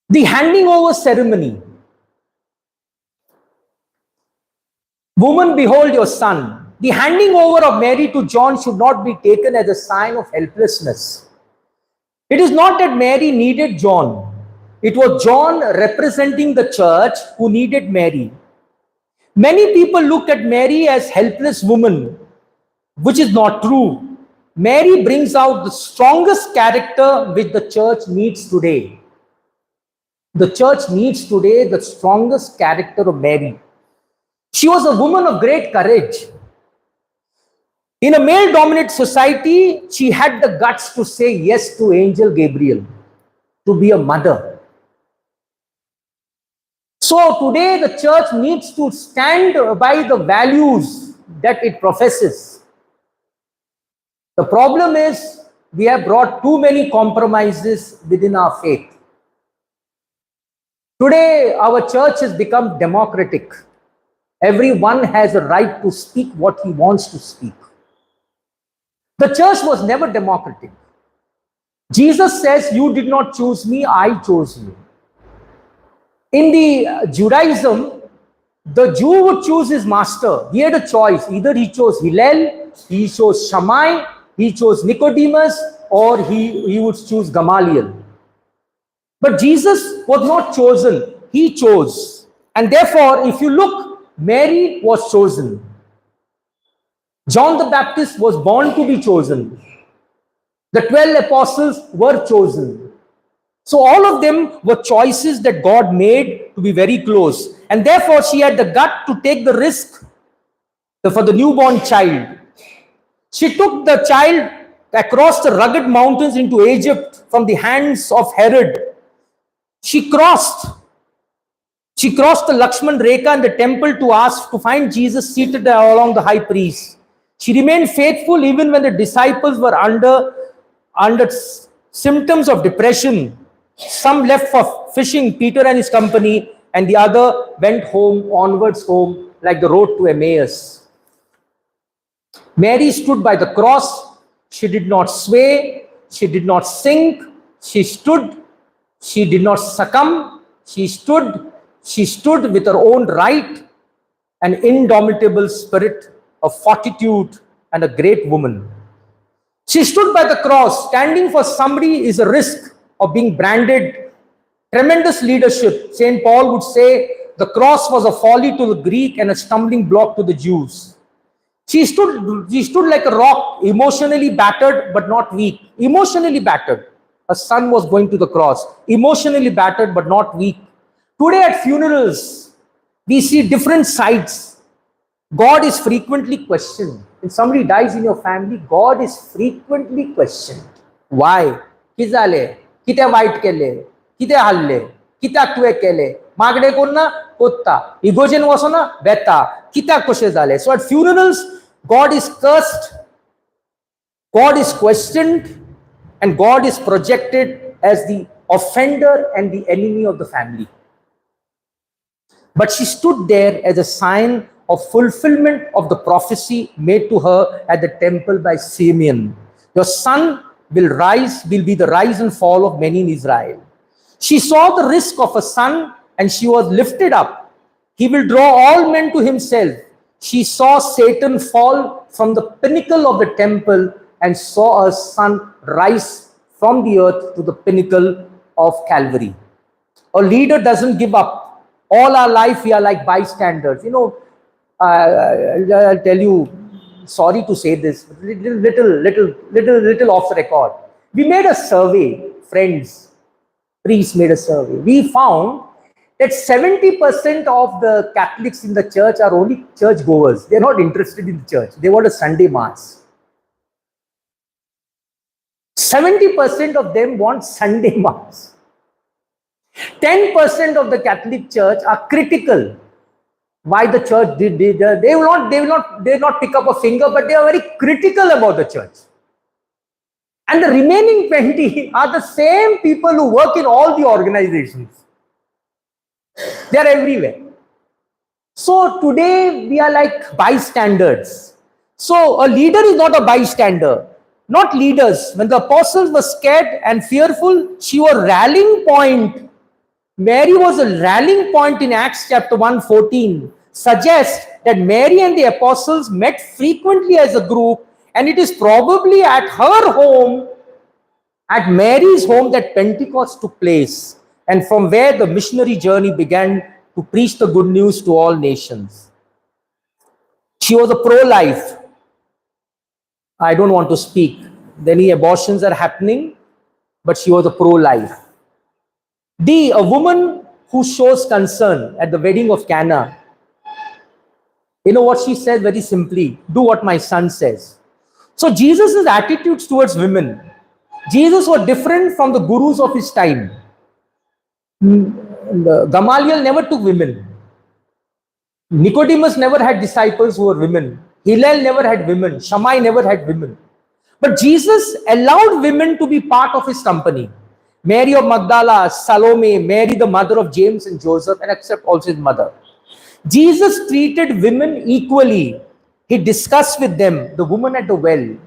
The handing over ceremony. Woman, behold your son. The handing over of Mary to John should not be taken as a sign of helplessness. It is not that Mary needed John. It was John representing the church who needed Mary. Many people look at Mary as helpless woman, which is not true. Mary brings out the strongest character which the church needs today. The church needs today the strongest character of Mary. She was a woman of great courage. In a male-dominated society, she had the guts to say yes to Angel Gabriel, to be a mother. So today the church needs to stand by the values that it professes. The problem is we have brought too many compromises within our faith. Today our church has become democratic. Everyone has a right to speak what he wants to speak. The church was never democratic. Jesus says, you did not choose me, I chose you. In the Judaism, the Jew would choose his master. He had a choice. Either he chose Hillel, he chose Shammai, he chose Nicodemus, or he would choose Gamaliel. But Jesus was not chosen. He chose. And therefore, if you look, Mary was chosen. John the Baptist was born to be chosen. The 12 apostles were chosen. So all of them were choices that God made to be very close. And therefore, she had the gut to take the risk for the newborn child. She took the child across the rugged mountains into Egypt from the hands of Herod. She crossed the Lakshman Rekha in the temple to ask to find Jesus seated along the high priest. She remained faithful even when the disciples were under symptoms of depression. Some left for fishing, Peter and his company, and the other went onwards home, like the road to Emmaus. Mary stood by the cross. She did not sway. She did not sink. She stood. She did not succumb. She stood. She stood with her own right, an indomitable spirit of fortitude, and a great woman. She stood by the cross. Standing for somebody is a risk of being branded. Tremendous leadership. St. Paul would say the cross was a folly to the Greek and a stumbling block to the Jews. She stood like a rock, emotionally battered but not weak. Emotionally battered. Her son was going to the cross. Emotionally battered but not weak. Today at funerals, we see different sides. God is frequently questioned. When somebody dies in your family, God is frequently questioned. Why? Kizale, kite white kele, kite halle, kita tue kele, magde konna kotta, igojen wasona beta, kita koshe zale. So at funerals, God is cursed, God is questioned, and God is projected as the offender and the enemy of the family. But she stood there as a sign of fulfillment of the prophecy made to her at the temple by Simeon. Your son will be the rise and fall of many in Israel. She saw the risk of a son and she was lifted up. He will draw all men to himself. She saw Satan fall from the pinnacle of the temple and saw her son rise from the earth to the pinnacle of Calvary. A leader doesn't give up. All our life we are like bystanders. I'll tell you, sorry to say this, little off the record. We made a survey, priests made a survey. We found that 70% of the Catholics in the church are only church goers. They're not interested in the church. They want a Sunday mass. 70% of them want Sunday mass. 10% of the Catholic Church are critical. Why the church they will not pick up a finger, but they are very critical about the church. And the remaining 20 are the same people who work in all the organizations. They are everywhere. So today we are like bystanders. So a leader is not a bystander, not leaders. When the apostles were scared and fearful, she was a rallying point. Mary was a rallying point in Acts chapter 1:14. Suggests that Mary and the apostles met frequently as a group, and it is probably at her home, at Mary's home, that Pentecost took place, and from where the missionary journey began to preach the good news to all nations. She was a pro-life. I don't want to speak. Many abortions are happening, but she was a pro-life. D, a woman who shows concern at the wedding of Cana. You know what she said very simply? Do what my son says. So Jesus' attitudes towards women. Jesus was different from the gurus of his time. Gamaliel never took women. Nicodemus never had disciples who were women. Hillel never had women. Shammai never had women. But Jesus allowed women to be part of his company. Mary of Magdala, Salome, Mary the mother of James and Joseph, and except also his mother. Jesus treated women equally. He discussed with them, the woman at the well.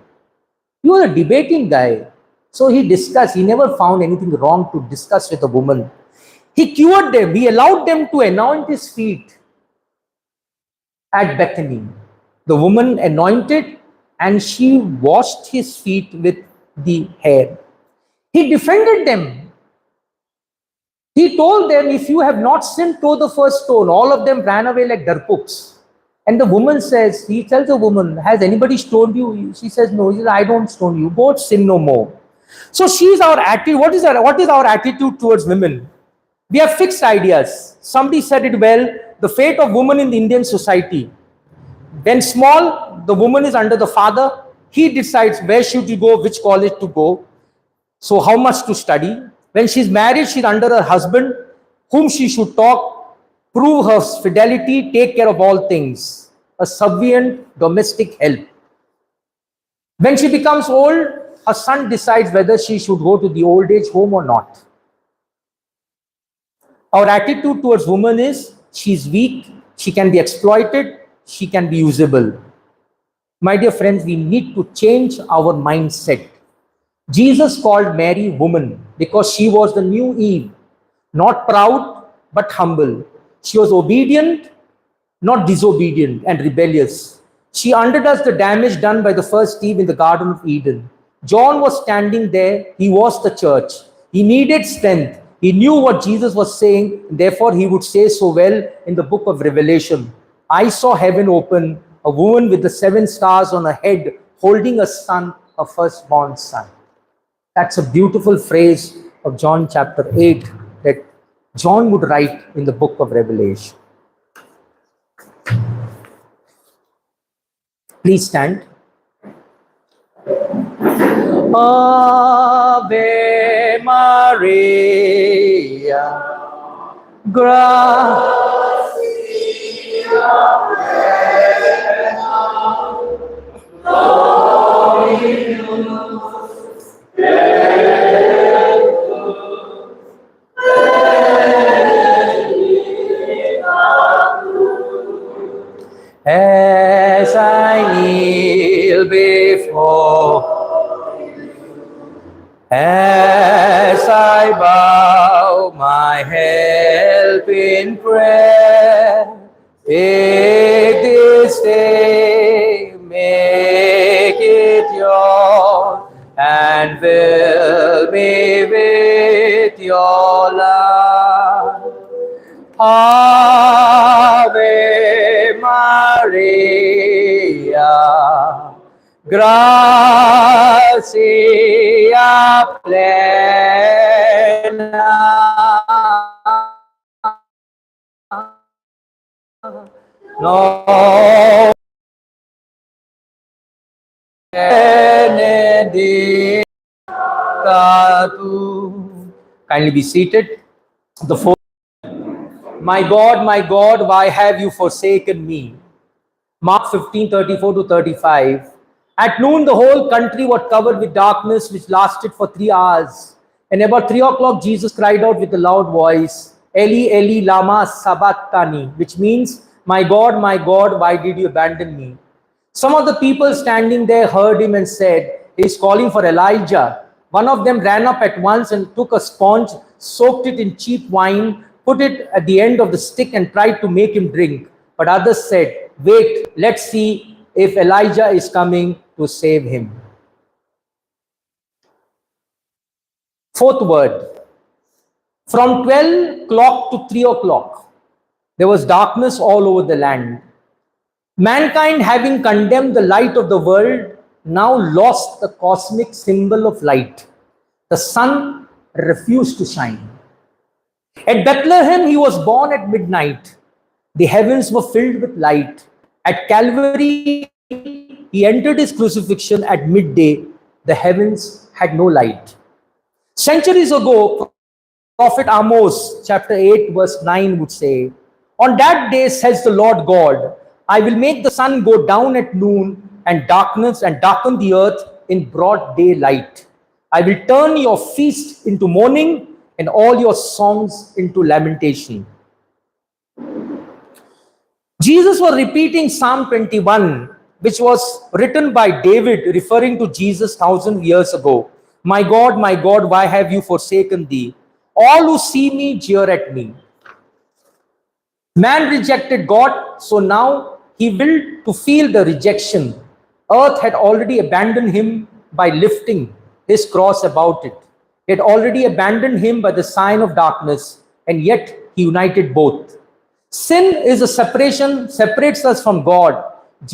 He was a debating guy. So he discussed. He never found anything wrong to discuss with a woman. He cured them. He allowed them to anoint his feet at Bethany. The woman anointed and she washed his feet with the hair. He defended them. He told them, if you have not sinned, throw the first stone. All of them ran away like darpuks. And the woman says, he tells the woman, has anybody stoned you? She says, no. He says, I don't stone you. Go sin no more. So she's our attitude. What is our attitude towards women? We have fixed ideas. Somebody said it well, the fate of woman in the Indian society. When small, the woman is under the father. He decides where should you go, which college to go. So how much to study. When she's married, she's under her husband, whom she should talk, prove her fidelity, take care of all things. A subservient domestic help. When she becomes old, her son decides whether she should go to the old age home or not. Our attitude towards women is, she's weak, she can be exploited, she can be usable. My dear friends, we need to change our mindset. Jesus called Mary woman because she was the new Eve, not proud but humble. She was obedient, not disobedient and rebellious. She underdoes the damage done by the first Eve in the Garden of Eden. John was standing there. He was the church. He needed strength. He knew what Jesus was saying. Therefore, he would say so well in the book of Revelation. I saw heaven open, a woman with the 7 stars on her head, holding a son, a firstborn son. That's a beautiful phrase of John chapter 8 that John would write in the book of Revelation. Please stand. Ave Maria, gracia as I kneel before, as I bow my help in prayer, take this day, make it yours, and fill me with your love. Ave Maria, gracia plena, no benedicta tu. Kindly be seated. The fourth. My God, why have you forsaken me? Mark 15:34-35. At noon, the whole country was covered with darkness, which lasted for 3 hours. And about 3 o'clock, Jesus cried out with a loud voice, Eli, Eli, lama sabachthani, which means, my God, why did you abandon me?" Some of the people standing there heard him and said, "He's calling for Elijah." One of them ran up at once and took a sponge, soaked it in cheap wine, put it at the end of the stick and tried to make him drink. But others said, "Wait, let's see if Elijah is coming to save him." Fourth word, from 12 o'clock to 3 o'clock, there was darkness all over the land. Mankind, having condemned the light of the world, now lost the cosmic symbol of light. The sun refused to shine. At Bethlehem, he was born at midnight. The heavens were filled with light. At Calvary, he entered his crucifixion at midday. The heavens had no light. Centuries ago, Prophet Amos, chapter 8, verse 9 would say, "On that day, says the Lord God, I will make the sun go down at noon and darken the earth in broad daylight. I will turn your feast into mourning and all your songs into lamentation." Jesus was repeating Psalm 21, which was written by David, referring to Jesus 1,000 years ago. My God, why have you forsaken thee? All who see me jeer at me." Man rejected God, so now he willed to feel the rejection. Earth had already abandoned him by lifting his cross about it. It had already abandoned him by the sign of darkness, and yet he united both. Sin is a separation, separates us from God.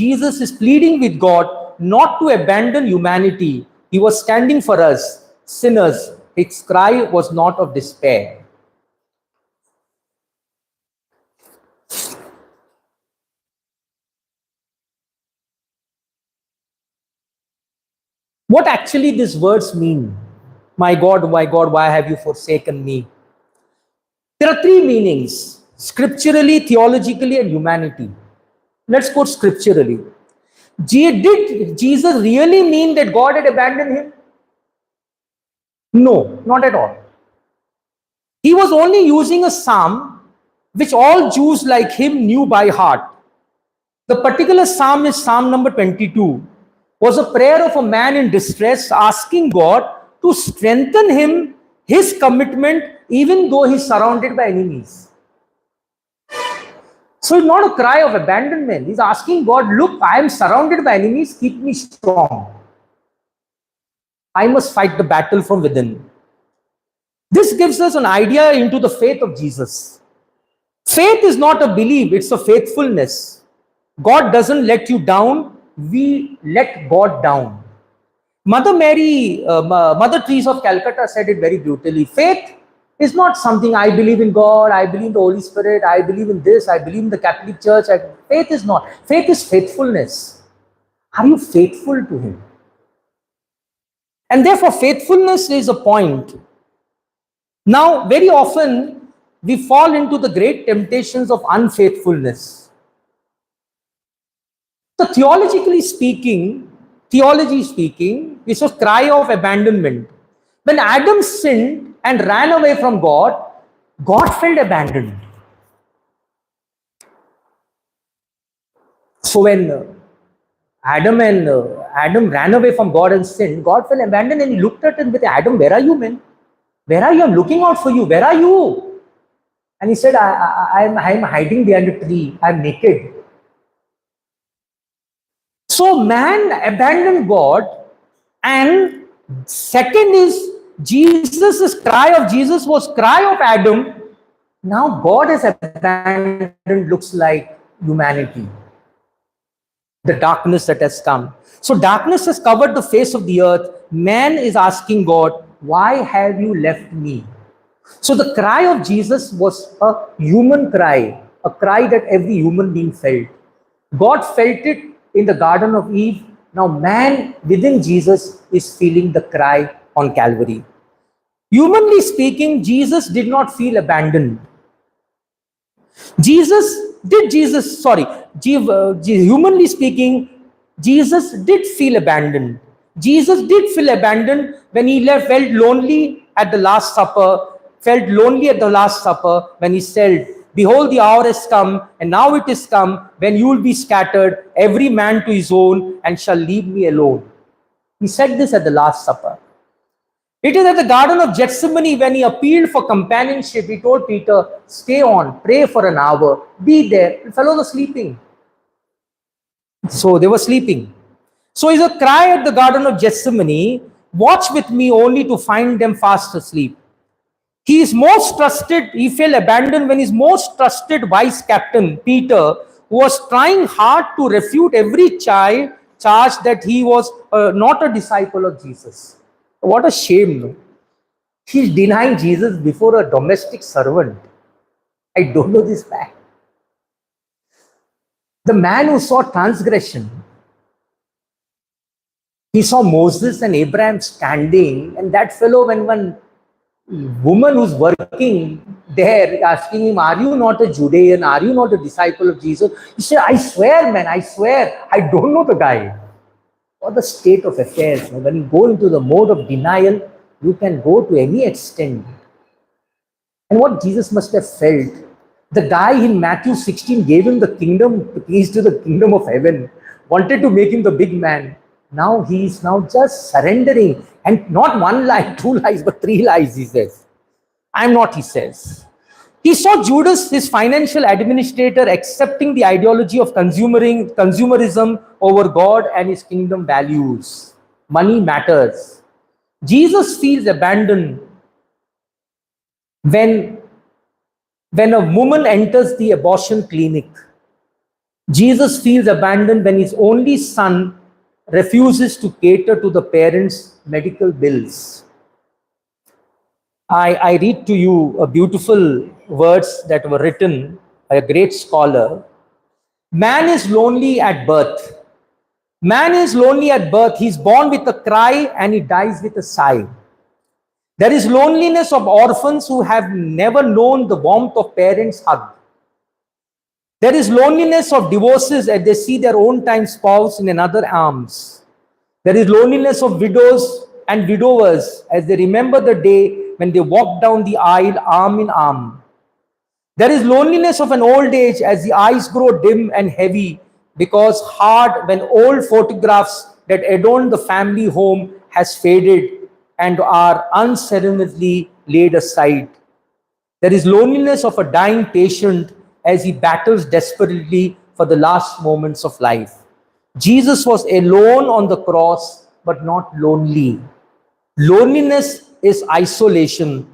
Jesus is pleading with God not to abandon humanity. He was standing for us, sinners. His cry was not of despair. What actually these words mean? My God, why have you forsaken me? There are three meanings: scripturally, theologically, and humanity. Let's quote scripturally. Did Jesus really mean that God had abandoned him? No, not at all. He was only using a psalm which all Jews like him knew by heart. The particular psalm is Psalm number 22. Was a prayer of a man in distress asking God to strengthen him, his commitment, even though he's surrounded by enemies. So it's not a cry of abandonment. He's asking God, look, I am surrounded by enemies, keep me strong. I must fight the battle from within. This gives us an idea into the faith of Jesus. Faith is not a belief, it's a faithfulness. God doesn't let you down, we let God down. Mother Teresa of Calcutta said it very brutally. Faith is not something I believe in God, I believe in the Holy Spirit, I believe in this, I believe in the Catholic Church. Faith is not. Faith is faithfulness. Are you faithful to Him? And therefore, faithfulness is a point. Now, very often, we fall into the great temptations of unfaithfulness. So theology speaking, it's a cry of abandonment. When Adam sinned and ran away from God, God felt abandoned. So when Adam ran away from God and sinned, God felt abandoned and he looked at him with, Adam, where are you, man? Where are you? I'm looking out for you. Where are you? And he said, I'm hiding behind a tree. I'm naked. So man abandoned God, and second is Jesus' cry of Jesus was cry of Adam. Now God has abandoned, looks like humanity. The darkness that has come. So darkness has covered the face of the earth. Man is asking God, why have you left me? So the cry of Jesus was a human cry, a cry that every human being felt. God felt it in the Garden of Eve. Now man within Jesus is feeling the cry on Calvary. Humanly speaking, Jesus did not feel abandoned. Humanly speaking, Jesus did feel abandoned. Jesus did feel abandoned when he felt lonely at the Last Supper, when he said, Behold, the hour has come, and now it is come, when you will be scattered, every man to his own, and shall leave me alone. He said this at the Last Supper. It is at the Garden of Gethsemane when he appealed for companionship. He told Peter, stay on, pray for an hour, be there. The fellows are sleeping. So they were sleeping. So is a cry at the Garden of Gethsemane, watch with me only to find them fast asleep. He is most trusted, he felt abandoned when his most trusted vice captain, Peter, who was trying hard to refute every charge that he was not a disciple of Jesus. What a shame, no? He's denying Jesus before a domestic servant. I don't know this fact. The man who saw transgression, he saw Moses and Abraham standing, and that fellow, when one woman who's working there asking him, are you not a Judean? Are you not a disciple of Jesus? He said, I swear, man, I swear, I don't know the guy. What the state of affairs. When you go into the mode of denial, you can go to any extent. And what Jesus must have felt, the guy in Matthew 16 gave him the kingdom, the keys to the kingdom of heaven, wanted to make him the big man. Now he is now just surrendering, and not one lie, two lies, but three lies, he says. I'm not, he says. He saw Judas, his financial administrator, accepting the ideology of consumerism over God and his kingdom values. Money matters. Jesus feels abandoned when a woman enters the abortion clinic. Jesus feels abandoned when his only son refuses to cater to the parents' medical bills. I read to you a beautiful words that were written by a great scholar. Man is lonely at birth. Man is lonely at birth. He's born with a cry and he dies with a sigh. There is loneliness of orphans who have never known the warmth of parents' hug. There is loneliness of divorces as they see their own time spouse in another arms. There is loneliness of widows and widowers as they remember the day when they walked down the aisle arm in arm. There is loneliness of an old age as the eyes grow dim and heavy because hard when old photographs that adorned the family home has faded and are unceremoniously laid aside. There is loneliness of a dying patient as he battles desperately for the last moments of life. Jesus was alone on the cross, but not lonely. Loneliness is isolation.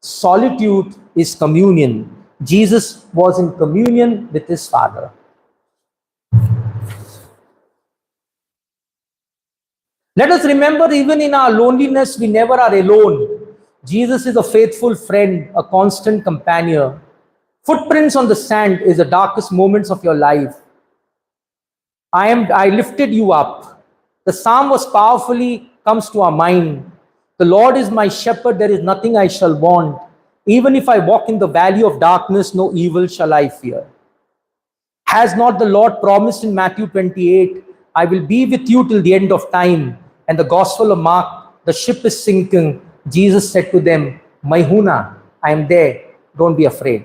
Solitude is communion. Jesus was in communion with his Father. Let us remember, even in our loneliness, we never are alone. Jesus is a faithful friend, a constant companion. Footprints on the sand is the darkest moments of your life. I lifted you up. The psalm was powerfully comes to our mind. The Lord is my shepherd, there is nothing I shall want. Even if I walk in the valley of darkness, no evil shall I fear. Has not the Lord promised in Matthew 28, I will be with you till the end of time? And the Gospel of Mark, the ship is sinking. Jesus said to them, Maihuna, I am there, don't be afraid.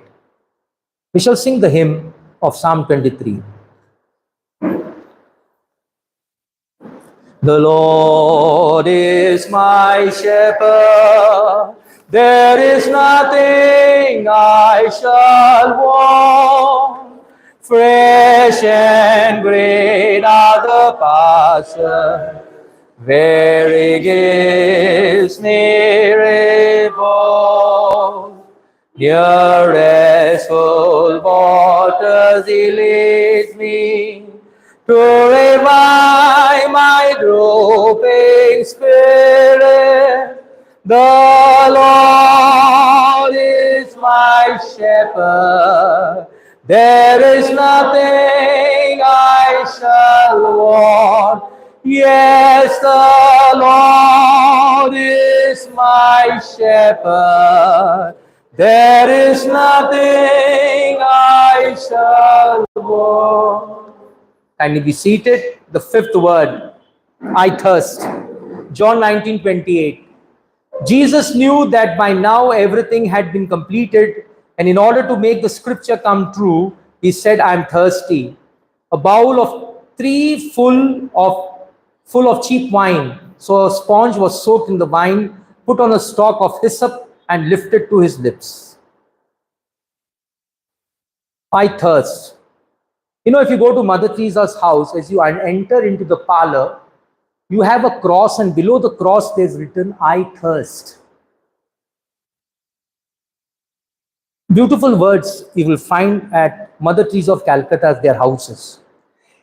We shall sing the hymn of Psalm 23. The Lord is my shepherd, there is nothing I shall want. Fresh and green are the pastures, where he gives me repose. Near restful waters he leads me, to revive my drooping spirit. The Lord is my shepherd, there is nothing I shall want. Yes, the Lord is my shepherd, there is nothing I shall want. Kindly be seated. The fifth word, I thirst. John 19:28. Jesus knew that by now everything had been completed, And in order to make the scripture come true, he said, I'm thirsty. A bowl of three full of cheap wine. So a sponge was soaked in the wine, put on a stalk of hyssop, and lifted to his lips. I thirst. If you go to Mother Teresa's house, as you enter into the parlor, you have a cross, and below the cross there's written, I thirst. Beautiful words you will find at Mother Teresa of Calcutta's their houses.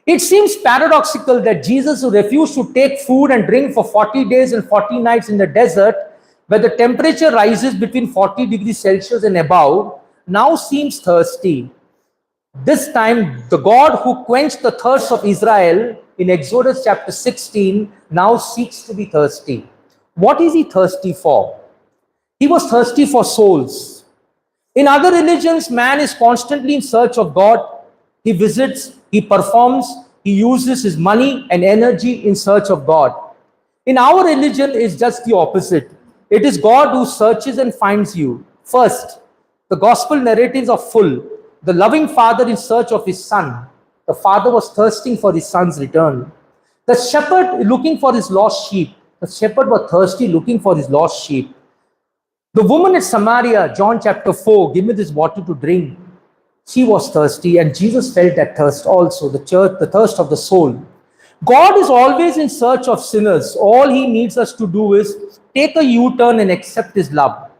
It seems paradoxical that Jesus, who refused to take food and drink for 40 days and 40 nights in the desert, where the temperature rises between 40 degrees Celsius and above, now seems thirsty. This time, the God who quenched the thirst of Israel in Exodus chapter 16 now seeks to be thirsty. What is he thirsty for? He was thirsty for souls. In other religions, man is constantly in search of God. He visits, he performs, he uses his money and energy in search of God. In our religion, it's just the opposite. It is God who searches and finds you. First, the gospel narratives are full. The loving father in search of his son. The father was thirsting for his son's return. The shepherd looking for his lost sheep. The shepherd was thirsty looking for his lost sheep. The woman at Samaria, John chapter 4, give me this water to drink. She was thirsty, and Jesus felt that thirst also, the thirst of the soul. God is always in search of sinners. All he needs us to do is take a U-turn and accept his love.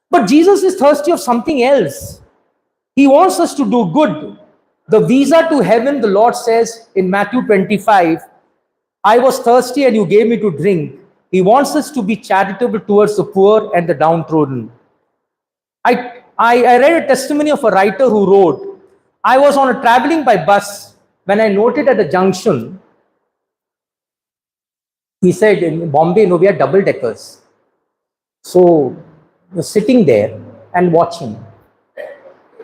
But Jesus is thirsty of something else. He wants us to do good. The visa to heaven, the Lord says in Matthew 25, I was thirsty and you gave me to drink. He wants us to be charitable towards the poor and the downtrodden. I read a testimony of a writer who wrote, I was on a traveling by bus when I noted at a junction, he said in Bombay, we had double deckers. So you're sitting there and watching.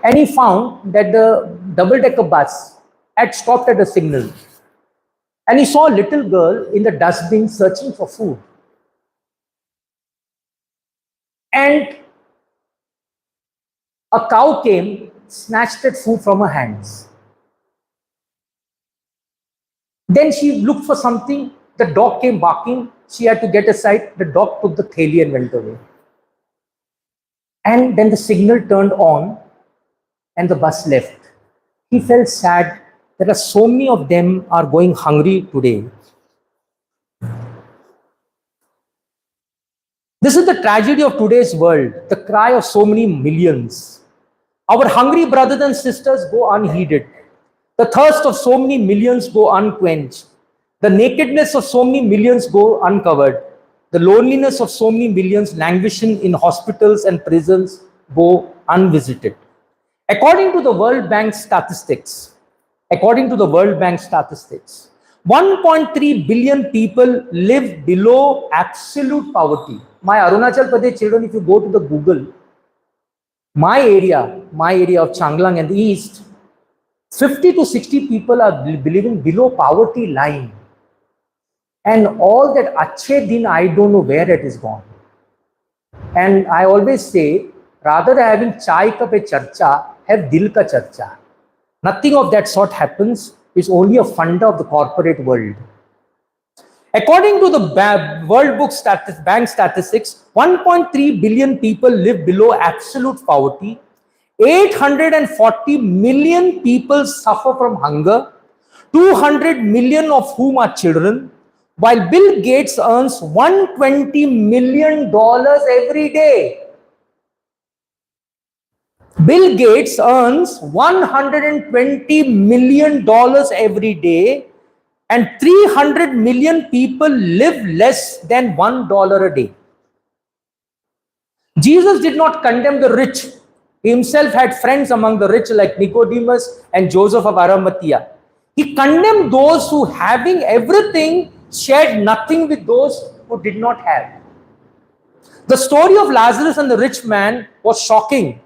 And he found that the double decker bus had stopped at a signal. And he saw a little girl in the dustbin searching for food. And a cow came, snatched that food from her hands. Then she looked for something. The dog came barking. She had to get aside. The dog took the theli and went away. And then the signal turned on and the bus left. He felt sad. There are so many of them are going hungry today. This is the tragedy of today's world, the cry of so many millions. Our hungry brothers and sisters go unheeded. The thirst of so many millions go unquenched. The nakedness of so many millions go uncovered. The loneliness of so many millions languishing in hospitals and prisons go unvisited. According to the World Bank statistics, 1.3 billion people live below absolute poverty. My Arunachal Pradesh children, if you go to the Google, my area of Changlang and the east, 50 to 60 people are living below poverty line. And all that Achhe Din, I don't know where it is gone. And I always say, rather than having chai ka pe charcha, have dil ka charcha. Nothing of that sort happens. It's only a funda of the corporate world. According to the World Bank statistics, 1.3 billion people live below absolute poverty. 840 million people suffer from hunger, 200 million of whom are children, while Bill Gates earns $120 million every day. Bill Gates earns $120 million every day, and 300 million people live less than $1 a day. Jesus did not condemn the rich. He himself had friends among the rich like Nicodemus and Joseph of Arimathea. He condemned those who, having everything, shared nothing with those who did not have. The story of Lazarus and the rich man was shocking.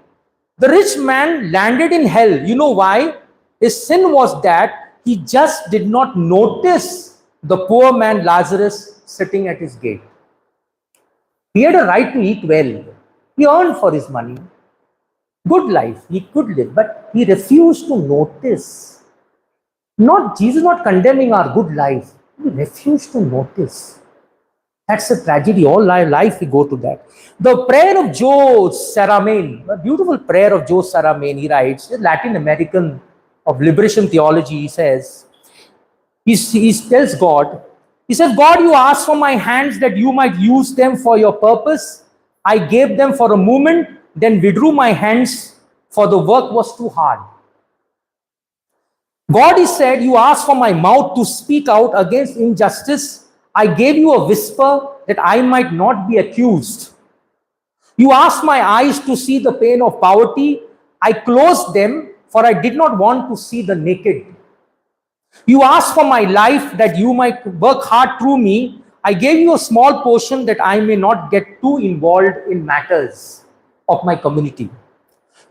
The rich man landed in hell. You know why? His sin was that he just did not notice the poor man Lazarus sitting at his gate. He had a right to eat well. He earned for his money. Good life, he could live, but he refused to notice. Not Jesus not condemning our good life. He refused to notice. That's a tragedy. All life we go to that. The prayer of Joe Saramain, a beautiful prayer of Joe Saramain, he writes, a Latin American of liberation theology, he says, he tells God, he says, God, you asked for my hands that you might use them for your purpose. I gave them for a moment, then withdrew my hands, for the work was too hard. God, he said, you asked for my mouth to speak out against injustice. I gave you a whisper that I might not be accused. You asked my eyes to see the pain of poverty. I closed them, for I did not want to see the naked. You asked for my life that you might work hard through me. I gave you a small portion that I may not get too involved in matters of my community.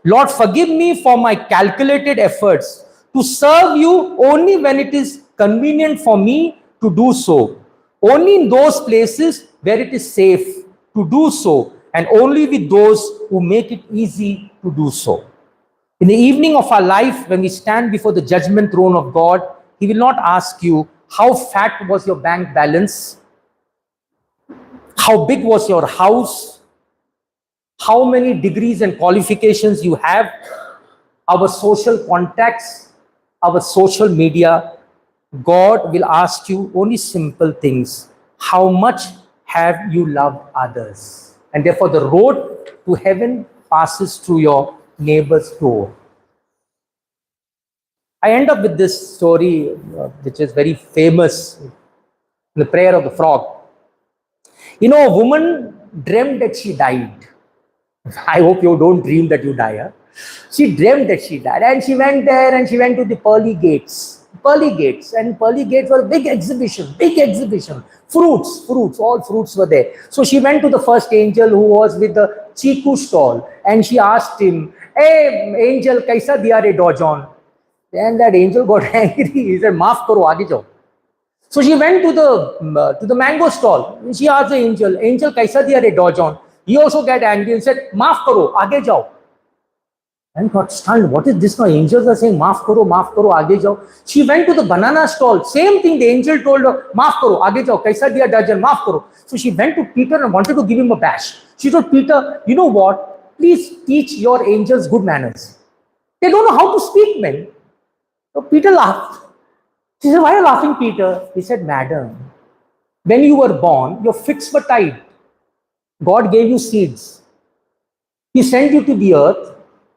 Lord, forgive me for my calculated efforts to serve you only when it is convenient for me to do so. Only in those places where it is safe to do so, and only with those who make it easy to do so. In the evening of our life, when we stand before the judgment throne of God, he will not ask you, how fat was your bank balance? How big was your house? How many degrees and qualifications you have? Our social contacts, our social media. God will ask you only simple things. How much have you loved others? And therefore the road to heaven passes through your neighbor's door. I end up with this story, which is very famous, the prayer of the frog. You know, a woman dreamed that she died. I hope you don't dream that you die. Huh? She dreamed that she died, and she went there and she went to the pearly gates. Pearly gates, and pearly gates were a big exhibition, big exhibition. Fruits, all fruits were there. So she went to the first angel who was with the chiku stall, and she asked him, "Hey, angel, kaisa diya re dojon?" And that angel got angry. He said, "Maaf karo, aage jao." So she went to the mango stall. She asked the angel, "Angel, kaisa diya re dojon?" He also got angry and said, "Maaf karo, aage jao." And got stunned. What is this now? Angels are saying, "Maaf karo, aage jao." She went to the banana stall. Same thing. The angel told her, "Maaf karo, aage jao. Kaisa diya dojon? Maaf karo." So she went to Peter and wanted to give him a bash. She told Peter, "You know what? Please teach your angels good manners. They don't know how to speak, man." So Peter laughed. She said, "Why are you laughing, Peter?" He said, "Madam, when you were born, your fits were tied. God gave you seeds. He sent you to the earth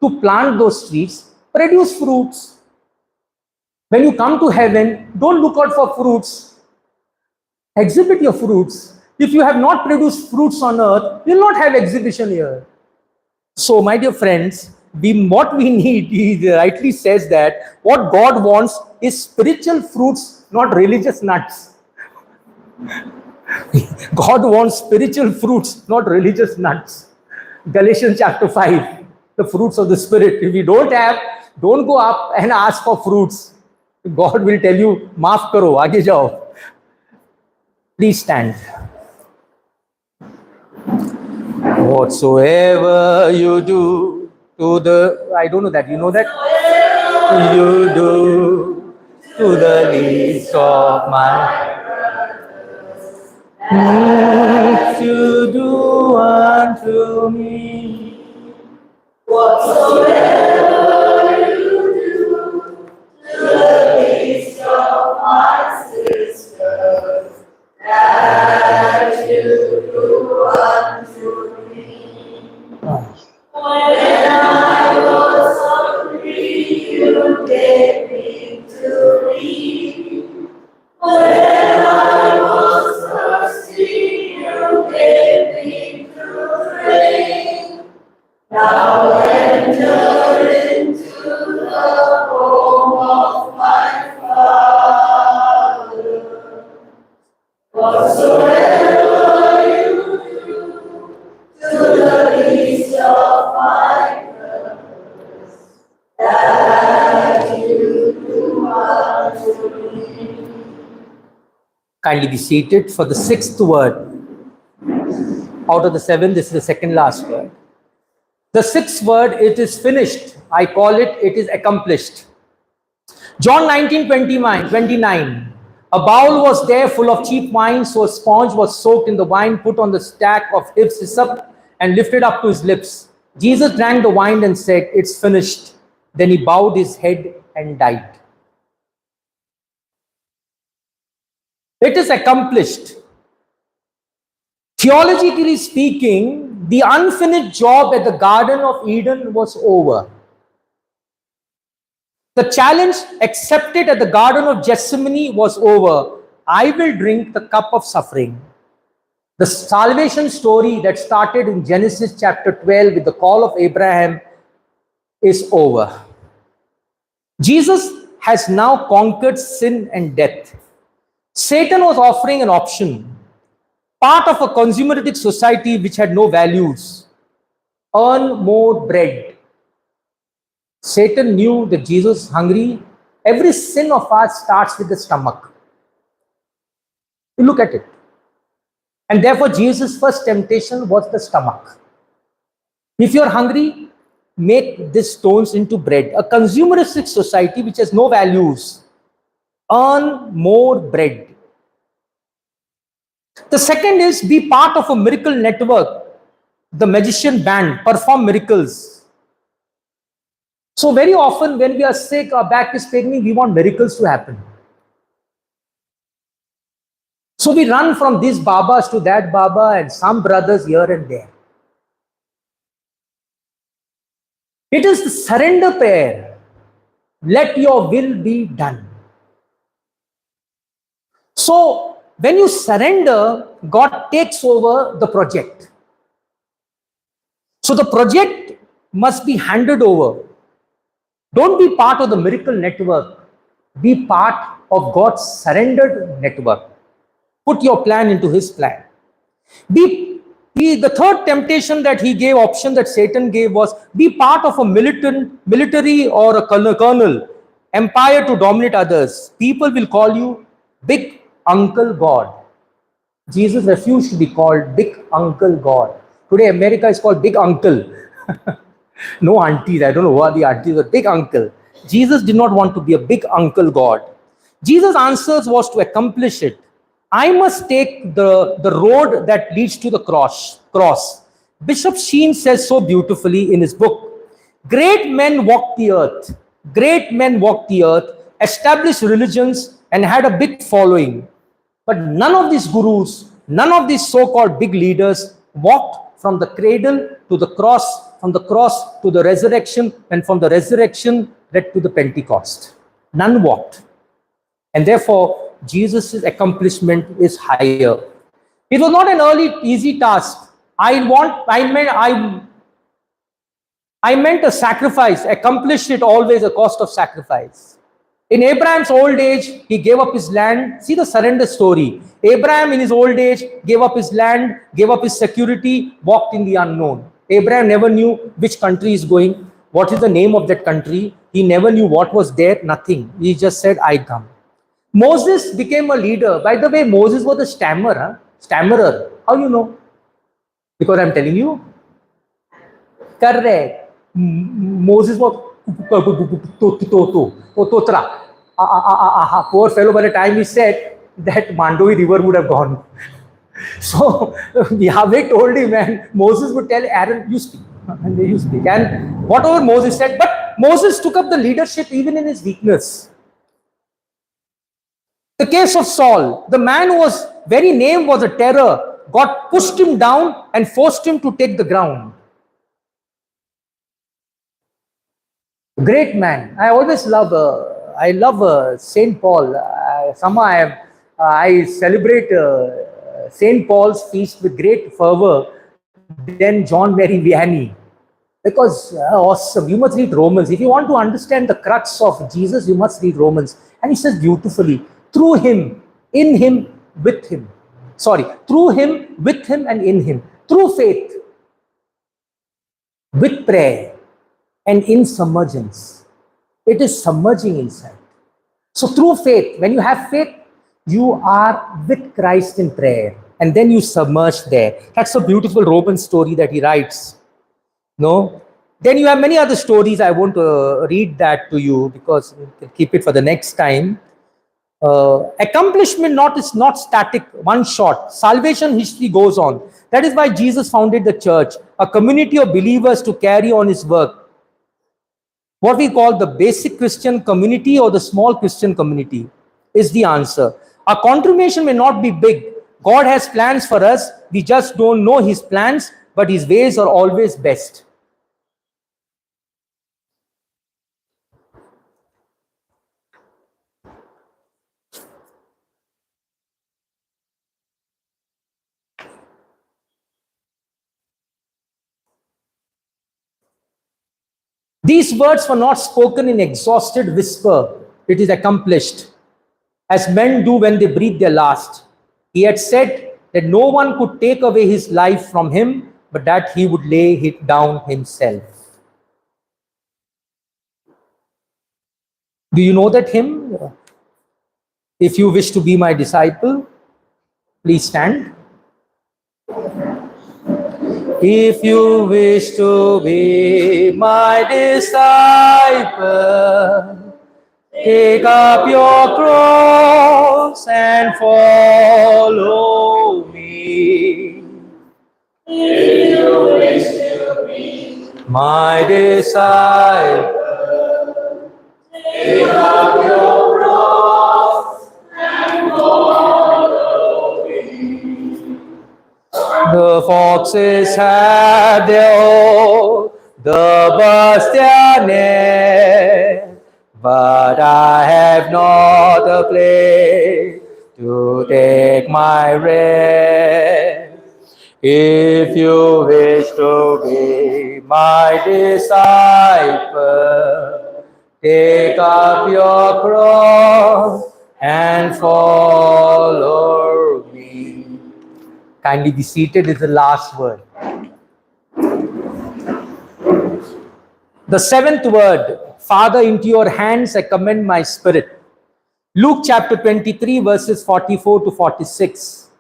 to plant those trees, produce fruits. When you come to heaven, don't look out for fruits. Exhibit your fruits. If you have not produced fruits on earth, you will not have exhibition here." So, my dear friends, what we need, he rightly says that what God wants is spiritual fruits, not religious nuts. God wants spiritual fruits, not religious nuts. Galatians chapter 5, the fruits of the Spirit. If you don't have, don't go up and ask for fruits. God will tell you, "Maaf karo, aage jao." Please stand. Whatsoever you do to the, I don't know that, you know that? You do to the least of my, you do unto me. Whatsoever you do to the least of my sisters, that you do unto me. When I was hungry, you gave me to eat. When I was thirsty, you gave me to drink. Now enter into the home of my Father. Whatsoever you do to the least of my brothers, that you do unto me. Kindly be seated for the sixth word. Out of the seven, this is the second last word. The sixth word, it is finished. I call it, it is accomplished. John 19:29. A bowl was there full of cheap wine, so a sponge was soaked in the wine, put on the stack of hyssop, and lifted up to his lips. Jesus drank the wine and said, "It's finished." Then he bowed his head and died. It is accomplished. Theologically speaking, the unfinished job at the Garden of Eden was over. The challenge accepted at the Garden of Gethsemane was over. I will drink the cup of suffering. The salvation story that started in Genesis chapter 12 with the call of Abraham is over. Jesus has now conquered sin and death. Satan was offering an option. Part of a consumeristic society which had no values. Earn more bread. Satan knew that Jesus was hungry. Every sin of ours starts with the stomach. You look at it. And therefore, Jesus' first temptation was the stomach. If you're hungry, make these stones into bread. A consumeristic society which has no values. Earn more bread. The second is be part of a miracle network. The magician band, perform miracles. So very often when we are sick, our back is paining, we want miracles to happen. So we run from these Babas to that Baba and some brothers here and there. It is the surrender prayer. Let your will be done. So when you surrender, God takes over the project. So the project must be handed over. Don't be part of the miracle network. Be part of God's surrendered network. Put your plan into His plan. The third temptation that he gave, option that Satan gave, was be part of a military or a colonel, empire to dominate others. People will call you Big Uncle God. Jesus refused to be called Big Uncle God. Today America is called Big Uncle. No aunties, I don't know who are the aunties, but Big Uncle. Jesus did not want to be a Big Uncle God. Jesus' answers was to accomplish it. I must take the road that leads to the cross. Bishop Sheen says so beautifully in his book, great men walked the earth. Great men walked the earth, established religions, and had a big following. But none of these gurus, none of these so-called big leaders walked from the cradle to the cross, from the cross to the resurrection, and from the resurrection led to the Pentecost. None walked. And therefore, Jesus' accomplishment is higher. It was not an easy task. I meant a sacrifice. Accomplished it always a cost of sacrifice. In Abraham's old age, he gave up his land. See the surrender story. Abraham in his old age gave up his land, gave up his security, walked in the unknown. Abraham never knew which country is going, what is the name of that country. He never knew what was there, nothing. He just said, I come. Moses became a leader. By the way, Moses was a stammerer. How you know? Because I'm telling you. Correct. Moses was poor fellow. By the time he said that, Mandovi river would have gone. So Yahweh told him, and Moses would tell Aaron, you speak. And you speak. And whatever Moses said, but Moses took up the leadership even in his weakness. The case of Saul, the man whose very name was a terror, God pushed him down and forced him to take the ground. Great man. I always love Saint Paul. Somehow I celebrate Saint Paul's feast with great fervor than John Mary Vianney. Because awesome. You must read Romans. If you want to understand the crux of Jesus, you must read Romans. And he says beautifully, through him, in him, with him. Through him, with him, and in him. Through faith, with prayer, and in submergence. It is submerging inside. So through faith, when you have faith, you are with Christ in prayer. And then you submerge there. That's a beautiful Roman story that he writes. No? Then you have many other stories. I won't read that to you because we can keep it for the next time. Accomplishment is not static, one shot. Salvation history goes on. That is why Jesus founded the church, a community of believers to carry on his work. What we call the basic Christian community or the small Christian community is the answer. Our contribution may not be big. God has plans for us. We just don't know his plans, but his ways are always best. These words were not spoken in exhausted whisper. It is accomplished, as men do when they breathe their last. He had said that no one could take away his life from him, but that he would lay it down himself. Do you know that hymn? If you wish to be my disciple, please stand. If you wish to be my disciple, take up your cross and follow me. If you wish to be my disciple, take up your cross and follow me. The foxes have their hole, the birds their net, but I have not a place to take my rest. If you wish to be my disciple, take up your cross and follow me. Kindly be seated is the last word. The seventh word, Father, into your hands I commend my spirit. Luke chapter 23 verses 44 to 46.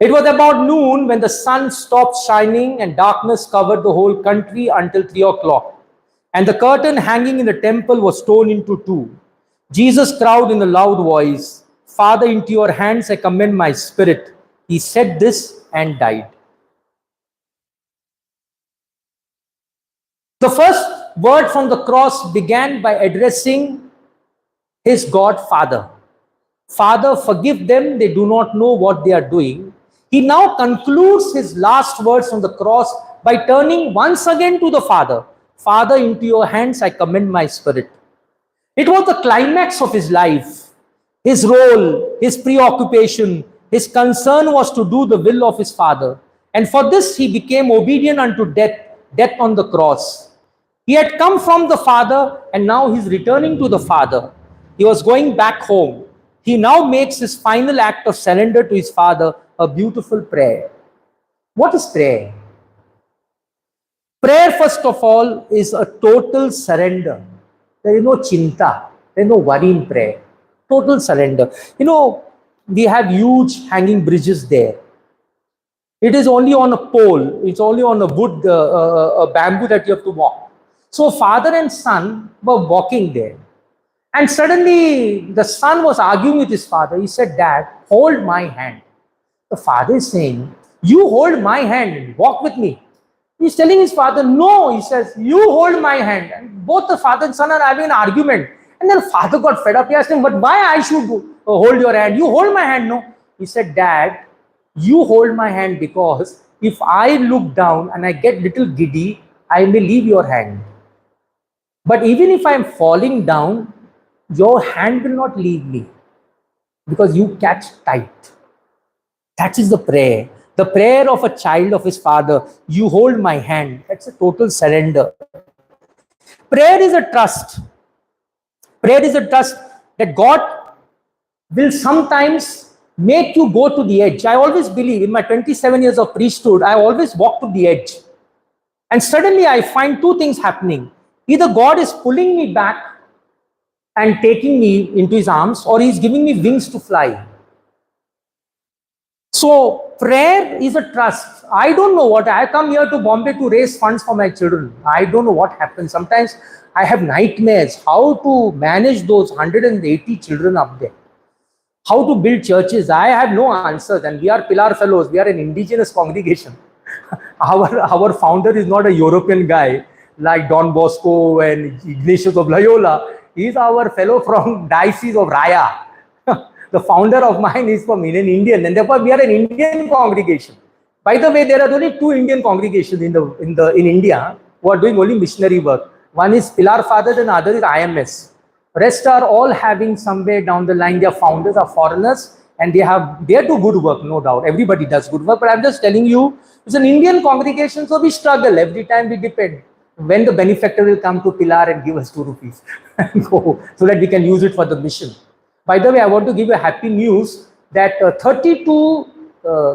It was about noon when the sun stopped shining and darkness covered the whole country until 3 o'clock. And the curtain hanging in the temple was torn into two. Jesus cried in a loud voice, Father, into your hands I commend my spirit. He said this and died. The first word from the cross began by addressing his God Father. Father, forgive them, they do not know what they are doing. He now concludes his last words from the cross by turning once again to the Father. Father, into your hands I commend my spirit. It was the climax of his life. His role, his preoccupation, his concern was to do the will of his Father. And for this he became obedient unto death, death on the cross. He had come from the Father and now he's returning to the Father. He was going back home. He now makes his final act of surrender to his Father, a beautiful prayer. What is prayer? Prayer, first of all, is a total surrender. There is no chinta, there is no worry in prayer. Total surrender. You know, we have huge hanging bridges there. It is only on a pole, it's only on a wood, a bamboo that you have to walk. So father and son were walking there. And suddenly the son was arguing with his father. He said, Dad, hold my hand. The father is saying, you hold my hand, walk with me. He's telling his father, no, he says, you hold my hand. And both the father and son are having an argument. And then father got fed up. He asked him, but why I should hold your hand? You hold my hand, no? He said, Dad, you hold my hand because if I look down and I get little giddy, I may leave your hand. But even if I am falling down, your hand will not leave me because you catch tight. That is the prayer. The prayer of a child of his father. You hold my hand. That's a total surrender. Prayer is a trust. Prayer is a trust that God will sometimes make you go to the edge. I always believe in my 27 years of priesthood, I always walk to the edge. And suddenly I find two things happening. Either God is pulling me back and taking me into his arms, or he's giving me wings to fly. So prayer is a trust. I don't know what, I come here to Bombay to raise funds for my children. I don't know what happens. Sometimes I have nightmares how to manage those 180 children up there. How to build churches. I have no answers, and we are Pillar Fellows. We are an indigenous congregation. Our founder is not a European guy like Don Bosco and Ignatius of Loyola. He is our fellow from Diocese of Raya. The founder of mine is from an Indian, and therefore we are an Indian congregation. By the way, there are only two Indian congregations in India who are doing only missionary work. One is Pilar Fathers and the other is IMS. Rest are all having somewhere down the line, their founders are foreigners, and they do good work, no doubt. Everybody does good work, but I'm just telling you, it's an Indian congregation, so we struggle. Every time we depend when the benefactor will come to Pilar and give us 2 rupees and go, so that we can use it for the mission. By the way, I want to give you happy news that 32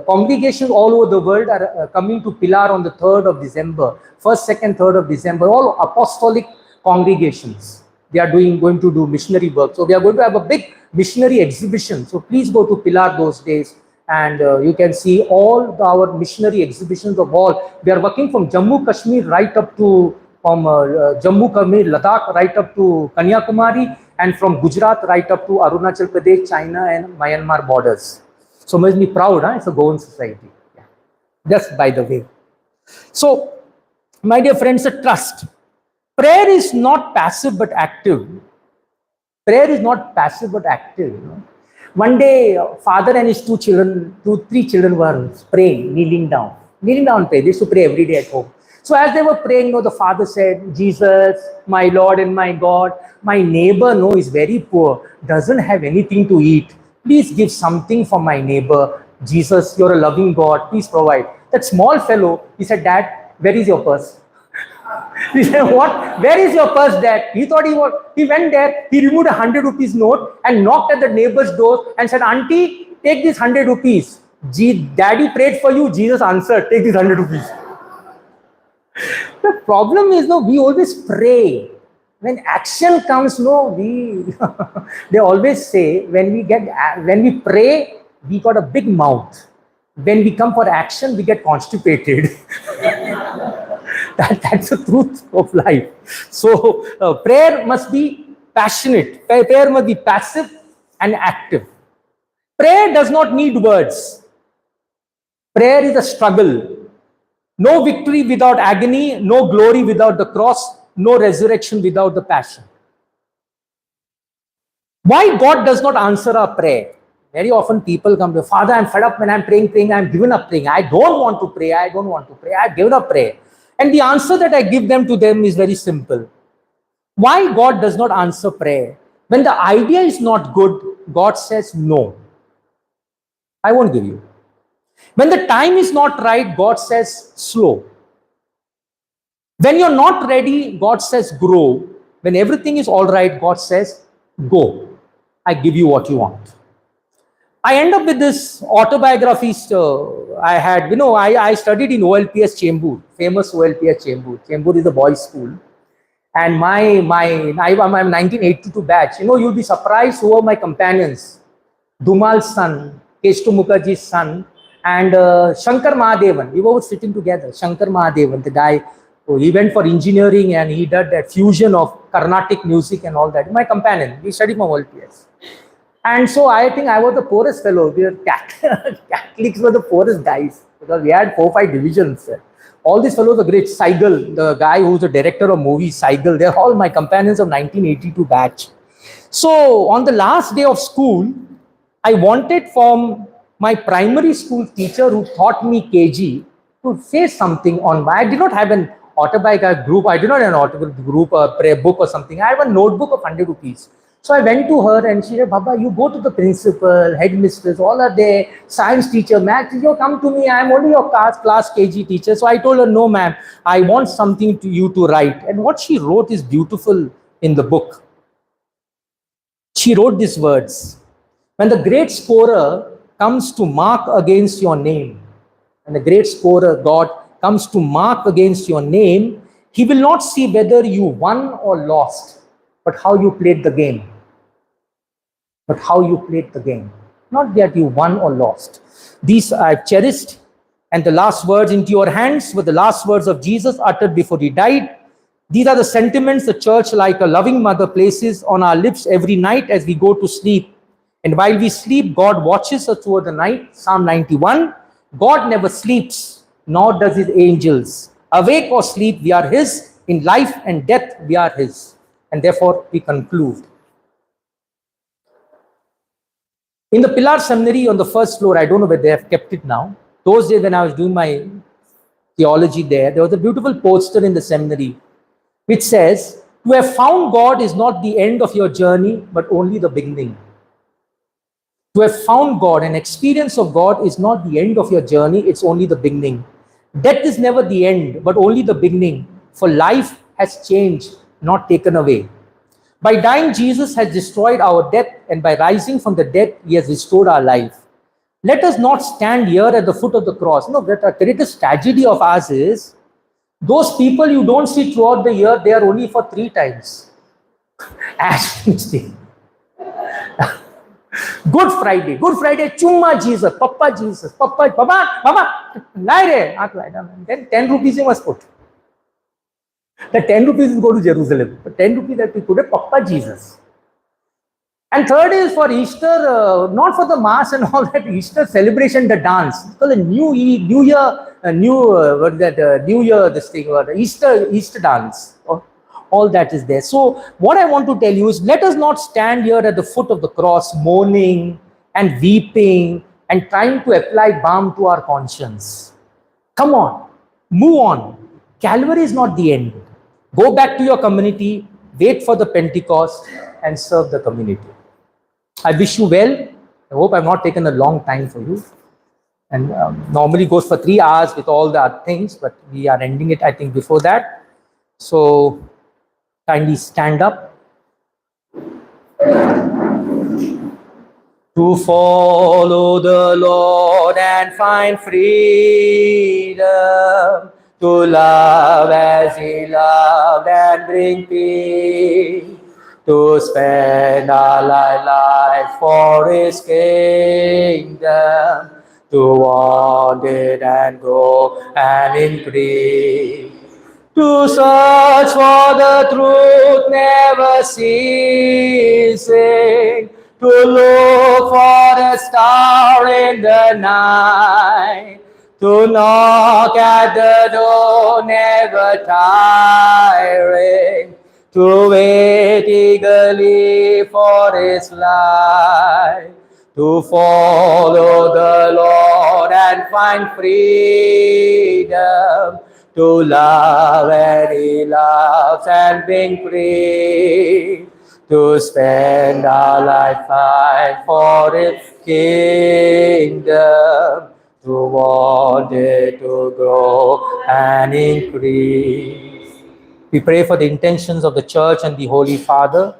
congregations all over the world are coming to Pilar on the 3rd of December, 1st, 2nd, 3rd of December, all apostolic congregations. They are going to do missionary work. So we are going to have a big missionary exhibition. So please go to Pilar those days, and you can see all our missionary exhibitions of all. We are working from Jammu Kashmir right up to Jammu Kashmir, Ladakh right up to Kanyakumari, and from Gujarat right up to Arunachal Pradesh, China and Myanmar borders. So makes me proud, huh? It's a Goan society. Yeah. Just by the way. So, my dear friends, a trust. Prayer is not passive but active. Prayer is not passive but active. You know? One day, father and his three children were praying, kneeling down. Kneeling down, pray. They used to pray every day at home. So as they were praying, you know, the father said, Jesus, my Lord and my God, my neighbor, no, is very poor, doesn't have anything to eat. Please give something for my neighbor. Jesus, you're a loving God. Please provide. That small fellow, he said, Dad, where is your purse? He said, what? Where is your purse, Dad? He thought he went there, he removed a 100 rupees note and knocked at the neighbor's door and said, Auntie, take this 100 rupees. Daddy prayed for you. Jesus answered, take this 100 rupees. The problem is, no, we always pray. When action comes, no, they always say, when we pray, we got a big mouth. When we come for action, we get constipated. That's the truth of life. So prayer must be passionate. Prayer must be passive and active. Prayer does not need words. Prayer is a struggle. No victory without agony, no glory without the cross, no resurrection without the passion. Why God does not answer our prayer? Very often people come to, Father, I'm fed up when I'm praying, I've given up praying. I don't want to pray, I've given up prayer. And the answer that I give them to them is very simple. Why God does not answer prayer? When the idea is not good, God says no. I won't give you. When the time is not right, God says slow. When you're not ready, God says grow. When everything is all right, God says go. I give you what you want. I end up with this autobiography I had. You know, I studied in OLPS Chembur, famous OLPS Chembur. Chembur is a boys' school. And I'm 1982 batch. You know, you'll be surprised who are my companions. Dhumal's son, Keshtu Mukherjee's son, and Shankar Mahadevan. We were sitting together. Shankar Mahadevan, the guy, he went for engineering and he did that fusion of Carnatic music and all that. My companion, we studied from OLPS. And so I think I was the poorest fellow. We were Catholics were the poorest guys because we had 4 or 5 divisions. All these fellows are great. Saigal, the guy who's the director of movies, Saigal, they're all my companions of 1982 batch. So on the last day of school, I wanted from my primary school teacher who taught me KG to say something on my, I did not have an autobiography group, I did not have an autobiography group or prayer book or something. I have a notebook of 100 rupees. So I went to her and she said, Baba, you go to the principal, headmistress, all are there, science teacher, math teacher, come to me, I am only your class KG teacher. So I told her, no ma'am, I want something to you to write. And what she wrote is beautiful in the book. She wrote these words, when the great scorer comes to mark against your name, and the great scorer, God, comes to mark against your name, he will not see whether you won or lost, but how you played the game. But how you played the game. Not that you won or lost. These I've cherished, and the last words, into your hands, were the last words of Jesus uttered before he died. These are the sentiments the church, like a loving mother, places on our lips every night as we go to sleep. And while we sleep, God watches us through the night. Psalm 91. God never sleeps, nor does his angels. Awake or sleep, we are his. In life and death, we are his. And therefore, we conclude. In the Pillar Seminary on the first floor, I don't know where they have kept it now. Those days when I was doing my theology there was a beautiful poster in the seminary which says, "To have found God is not the end of your journey, but only the beginning." To have found God, an experience of God, is not the end of your journey, it's only the beginning. Death is never the end, but only the beginning. For life has changed, not taken away. By dying, Jesus has destroyed our death, and by rising from the dead, he has restored our life. Let us not stand here at the foot of the cross. No, the greatest tragedy of ours is those people you don't see throughout the year, they are only for 3 times. Ash Wednesday, Good Friday, Chumma Jesus, Papa Jesus, Papa, lie there. Then 10 rupees you must put. The 10 rupees is go to Jerusalem. But 10 rupees that we put at Papa Jesus. And third is for Easter, not for the mass and all that, Easter celebration, the dance. Because the New Year, this thing, or Easter dance. All that is there. So what I want to tell you is, let us not stand here at the foot of the cross mourning and weeping and trying to apply balm to our conscience. Come on, move on. Calvary is not the end. Go back to your community, wait for the Pentecost and serve the community. I wish you well. I hope I've not taken a long time for you. And normally goes for 3 hours with all the other things, but we are ending it, I think, before that. So kindly stand up. To follow the Lord and find freedom, to love as he loved and bring peace, to spend our life for his kingdom, to want it and go and increase, to search for the truth never ceasing, to look for the star in the night, to knock at the door never tiring, to wait eagerly for his light, to follow the Lord and find freedom, to love and he loves and being free, to spend our lifetime for his kingdom, to want it to grow and increase. We pray for the intentions of the Church and the Holy Father,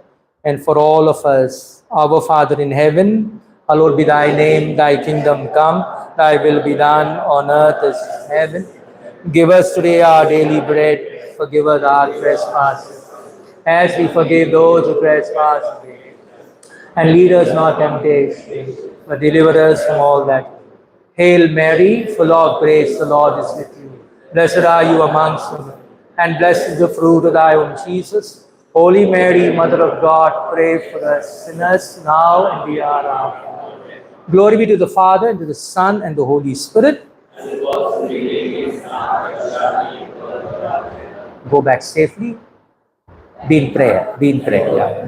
and for all of us. Our Father in heaven, hallowed be thy name, thy kingdom come, thy will be done on earth as in heaven. Give us today our daily bread, forgive us our trespasses, as we forgive those who trespass against us. And lead us not temptation, but deliver us from all that. Hail Mary, full of grace, the Lord is with you. Blessed are you amongst women, and blessed is the fruit of thy womb, Jesus. Holy Mary, Mother of God, pray for us sinners, now and the hour of our death. Glory be to the Father, and to the Son, and the Holy Spirit. Go back safely. Be in prayer. Be in prayer. Yeah.